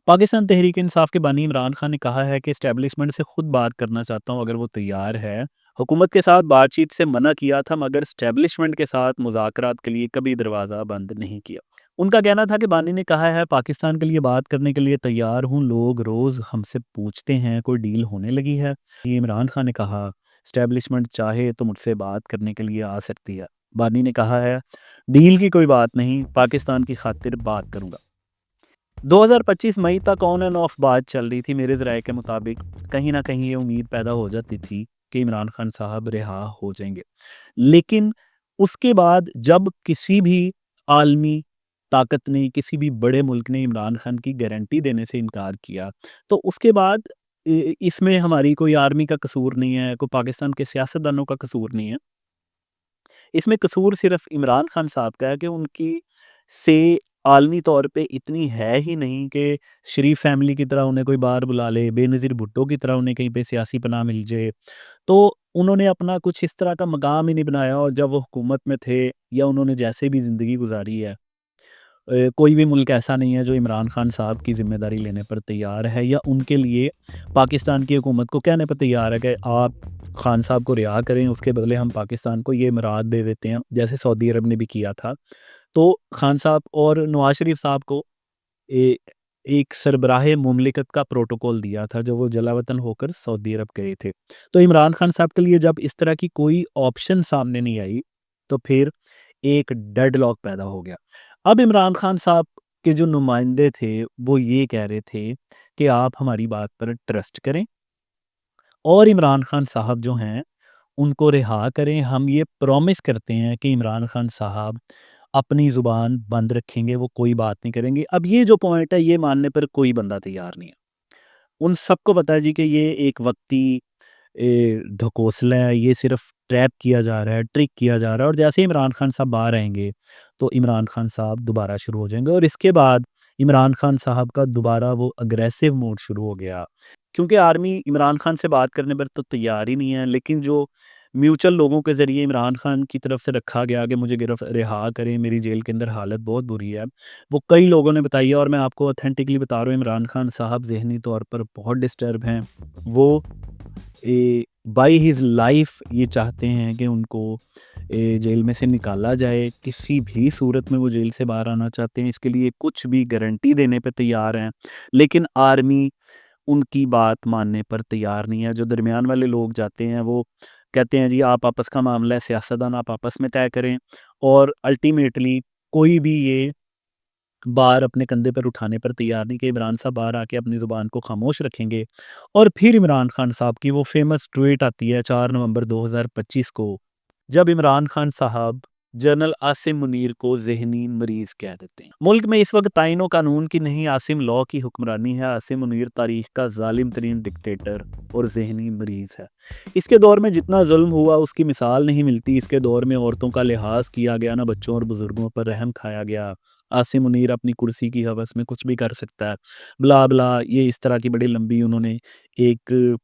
पाकिस्तान तहरीक इंसाफ के बानी इमरान खान ने कहा है कि एस्टेब्लिशमेंट से खुद बात करना चाहता हूँ अगर वो तैयार है। हुकूमत के साथ बातचीत से मना किया था, मगर एस्टेब्लिशमेंट के साथ मुज़ाकरात के लिए कभी दरवाज़ा बंद नहीं किया। उनका कहना था कि बानी ने कहा है पाकिस्तान के लिए बात करने के लिए तैयार हूँ, लोग रोज़ हमसे पूछते हैं कोई डील होने लगी है। ये इमरान खान ने कहा एस्टेब्लिशमेंट चाहे तो मुझसे बात करने के लिए आ सकती है। बानी ने कहा है डील की कोई बात नहीं, पाकिस्तान की खातिर बात करूँगा। 2025 मई तक ऑन एंड ऑफ बात चल रही थी। मेरे ज़राए के मुताबिक कहीं ना कहीं ये उम्मीद पैदा हो जाती थी कि इमरान खान साहब रिहा हो जाएंगे। लेकिन उसके बाद जब किसी भी आलमी ताकत ने, किसी भी बड़े मुल्क ने इमरान खान की गारंटी देने से इनकार किया, तो उसके बाद इसमें हमारी कोई आर्मी का कसूर नहीं है, कोई पाकिस्तान के सियासतदानों का कसूर नहीं है। इसमें कसूर सिर्फ इमरान खान साहब का है कि उनकी से आलमी तौर पे इतनी है ही नहीं कि शरीफ फैमिली की तरह उन्हें कोई बाहर बुला ले, बेनज़ीर भुट्टो की तरह उन्हें कहीं पे सियासी पनाह मिल जाए। तो उन्होंने अपना कुछ इस तरह का मकाम ही नहीं बनाया, और जब वो हुकूमत में थे या उन्होंने जैसे भी ज़िंदगी गुजारी है, कोई भी मुल्क ऐसा नहीं है जो इमरान खान साहब की ज़िम्मेदारी लेने पर तैयार है या उनके लिए पाकिस्तान की हुकूमत को कहने पर तैयार है कि आप खान साहब को रिहा करें, उसके बदले हम पाकिस्तान को ये इमारात दे देते हैं, जैसे सऊदी अरब ने भी किया था। तो खान साहब और नवाज शरीफ साहब को ए, एक सरबराह मुमलिकत का प्रोटोकॉल दिया था जब वो जलावतन होकर सऊदी अरब गए थे। तो इमरान खान साहब के लिए जब इस तरह की कोई ऑप्शन सामने नहीं आई, तो फिर एक डेडलॉक पैदा हो गया। अब इमरान खान साहब के जो नुमाइंदे थे, वो ये कह रहे थे कि आप हमारी बात पर ट्रस्ट करें और इमरान खान साहब जो हैं, उनको रिहा करें। हम ये प्रॉमिस करते हैं कि इमरान खान साहब अपनी ज़ुबान बंद रखेंगे, वो कोई बात नहीं करेंगे। अब ये जो पॉइंट है, ये मानने पर कोई बंदा तैयार नहीं है। उन सबको पता है जी कि ये एक वक्ती ढकोसला है, ये सिर्फ ट्रैप किया जा रहा है, ट्रिक किया जा रहा है, और जैसे ही इमरान खान साहब बाहर आएंगे तो इमरान खान साहब दोबारा शुरू हो जाएंगे, और इसके बाद इमरान खान साहब का दोबारा वो अग्रेसिव मोड शुरू हो गया, क्योंकि आर्मी इमरान खान से बात करने पर तो तैयार ही नहीं है। लेकिन जो म्यूचुअल लोगों के ज़रिए इमरान खान की तरफ से रखा गया कि मुझे रिहा करें, मेरी जेल के अंदर हालत बहुत बुरी है, वो कई लोगों ने बताई है, और मैं आपको ऑथेंटिकली बता रहा हूँ, इमरान खान साहब ज़हनी तौर पर बहुत डिस्टर्ब हैं। वो बाई हिज़ लाइफ ये चाहते हैं कि उनको जेल में से निकाला जाए, किसी भी सूरत में वो जेल से बाहर आना चाहते हैं, इसके लिए कुछ भी गारंटी देने पे तैयार हैं, लेकिन आर्मी उनकी बात मानने पर तैयार नहीं है। जो दरमियान वाले लोग जाते हैं, वो कहते हैं जी आप आपस का मामला है, सियासतदान आप आपस में तय करें, और अल्टीमेटली कोई भी ये बार अपने कंधे पर उठाने पर तैयार नहीं कि इमरान साहब बाहर आके अपनी ज़ुबान को खामोश रखेंगे। और फिर इमरान खान साहब की वो फेमस ट्वीट आती है 4 नवंबर 2025 को, जब इमरान खान साहब जनरल आसिम मुनीर को ज़हनी मरीज़ कह देते हैं। मुल्क में इस वक्त आईन व कानून की नहीं आसिम लॉ की हुक्मरानी है। आसिम मुनीर तारीख का ज़ालिम तरीन डिक्टेटर और ज़हनी मरीज़ है। इसके दौर में जितना जुल्म हुआ उसकी मिसाल नहीं मिलती। इसके दौर में औरतों का लिहाज किया गया, ना बच्चों और बुज़ुर्गों पर रहम खाया गया। आसिम मुनीर अपनी कुर्सी की हवस में कुछ भी कर सकता है, ब्ला ब्ला, ये इस तरह की बड़ी लंबी उन्होंने एक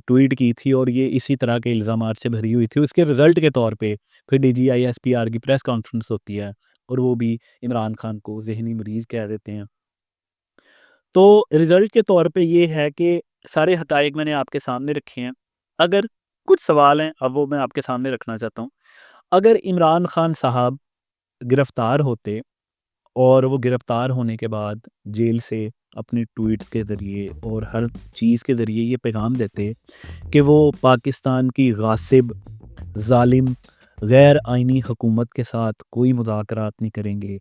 ट्वीट की थी और ये इसी तरह के इल्ज़ामात से भरी हुई थी। उसके रिज़ल्ट के तौर पे फिर DGI SPR की प्रेस कॉन्फ्रेंस होती है और वो भी इमरान खान को ज़हनी मरीज़ कह देते हैं। तो रिज़ल्ट के तौर पे ये है कि सारे हक़ाइक़ मैंने आपके सामने रखे हैं। अगर कुछ सवाल हैं, अब वो मैं आपके सामने रखना चाहता हूँ। अगर इमरान खान साहब गिरफ़्तार होते और वो गिरफ़्तार होने के बाद जेल से अपने ट्वीट्स के ज़रिए और हर चीज़ के ज़रिए ये पैगाम देते कि वो पाकिस्तान की गासिब, ज़ालिम, गैर आइनी हुकूमत के साथ कोई मुज़ाकरात नहीं करेंगे,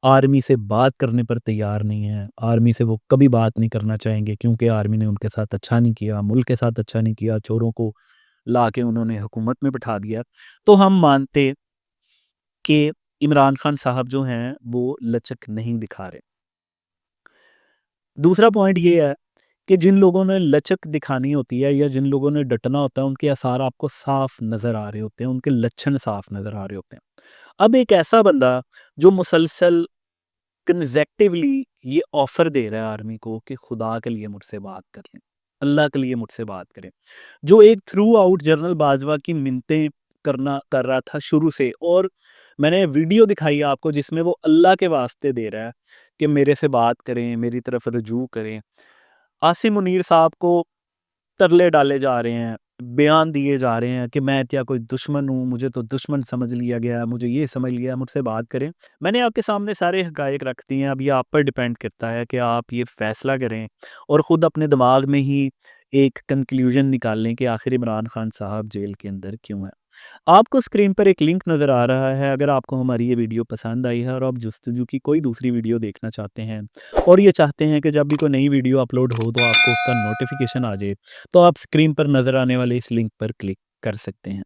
आर्मी से बात करने पर तैयार नहीं हैं, आर्मी से वो कभी बात नहीं करना चाहेंगे क्योंकि आर्मी ने उनके साथ अच्छा नहीं किया, मुल्क के साथ अच्छा नहीं किया, चोरों को ला के उन्होंने हुकूमत में बिठा दिया, तो हम मानते कि इमरान खान साहब जो हैं वो लचक नहीं दिखा रहे। दूसरा पॉइंट ये है कि जिन लोगों ने लचक दिखानी होती है या जिन लोगों ने डटना होता है उनके आसार आपको साफ नज़र आ रहे होते हैं, उनके लक्षण साफ नज़र आ रहे होते हैं। अब एक ऐसा बंदा जो मुसलसल कंसेक्टिवली ये ऑफ़र दे रहा है आर्मी को कि खुदा के लिए मुझसे बात कर लें, अल्लाह के लिए मुझसे बात करें, जो एक थ्रू आउट जनरल बाजवा की मिन्नतें कर रहा था शुरू से, और मैंने वीडियो दिखाई आपको जिसमें वो अल्लाह के वास्ते दे रहा है कि मेरे से बात करें, मेरी तरफ रुजू करें। आसिम मुनीर साहब को तरले डाले जा रहे हैं, बयान दिए जा रहे हैं कि मैं क्या कोई दुश्मन हूँ, मुझे तो दुश्मन समझ लिया गया है, मुझे ये समझ लिया, मुझसे बात करें। मैंने आपके सामने सारे हक़ाइक़ रख दिए हैं, अब ये आप पर डिपेंड करता है कि आप ये फ़ैसला करें और ख़ुद अपने दिमाग में ही एक कंक्लूजन निकाल लें कि आखिर इमरान खान साहब जेल के अंदर क्यों हैं। आपको स्क्रीन पर एक लिंक नज़र आ रहा है, अगर आपको हमारी ये वीडियो पसंद आई है और आप जुस्तजू की कोई दूसरी वीडियो देखना चाहते हैं और ये चाहते हैं कि जब भी कोई नई वीडियो अपलोड हो तो आपको उसका नोटिफिकेशन आ जाए, तो आप स्क्रीन पर नज़र आने वाले इस लिंक पर क्लिक कर सकते हैं।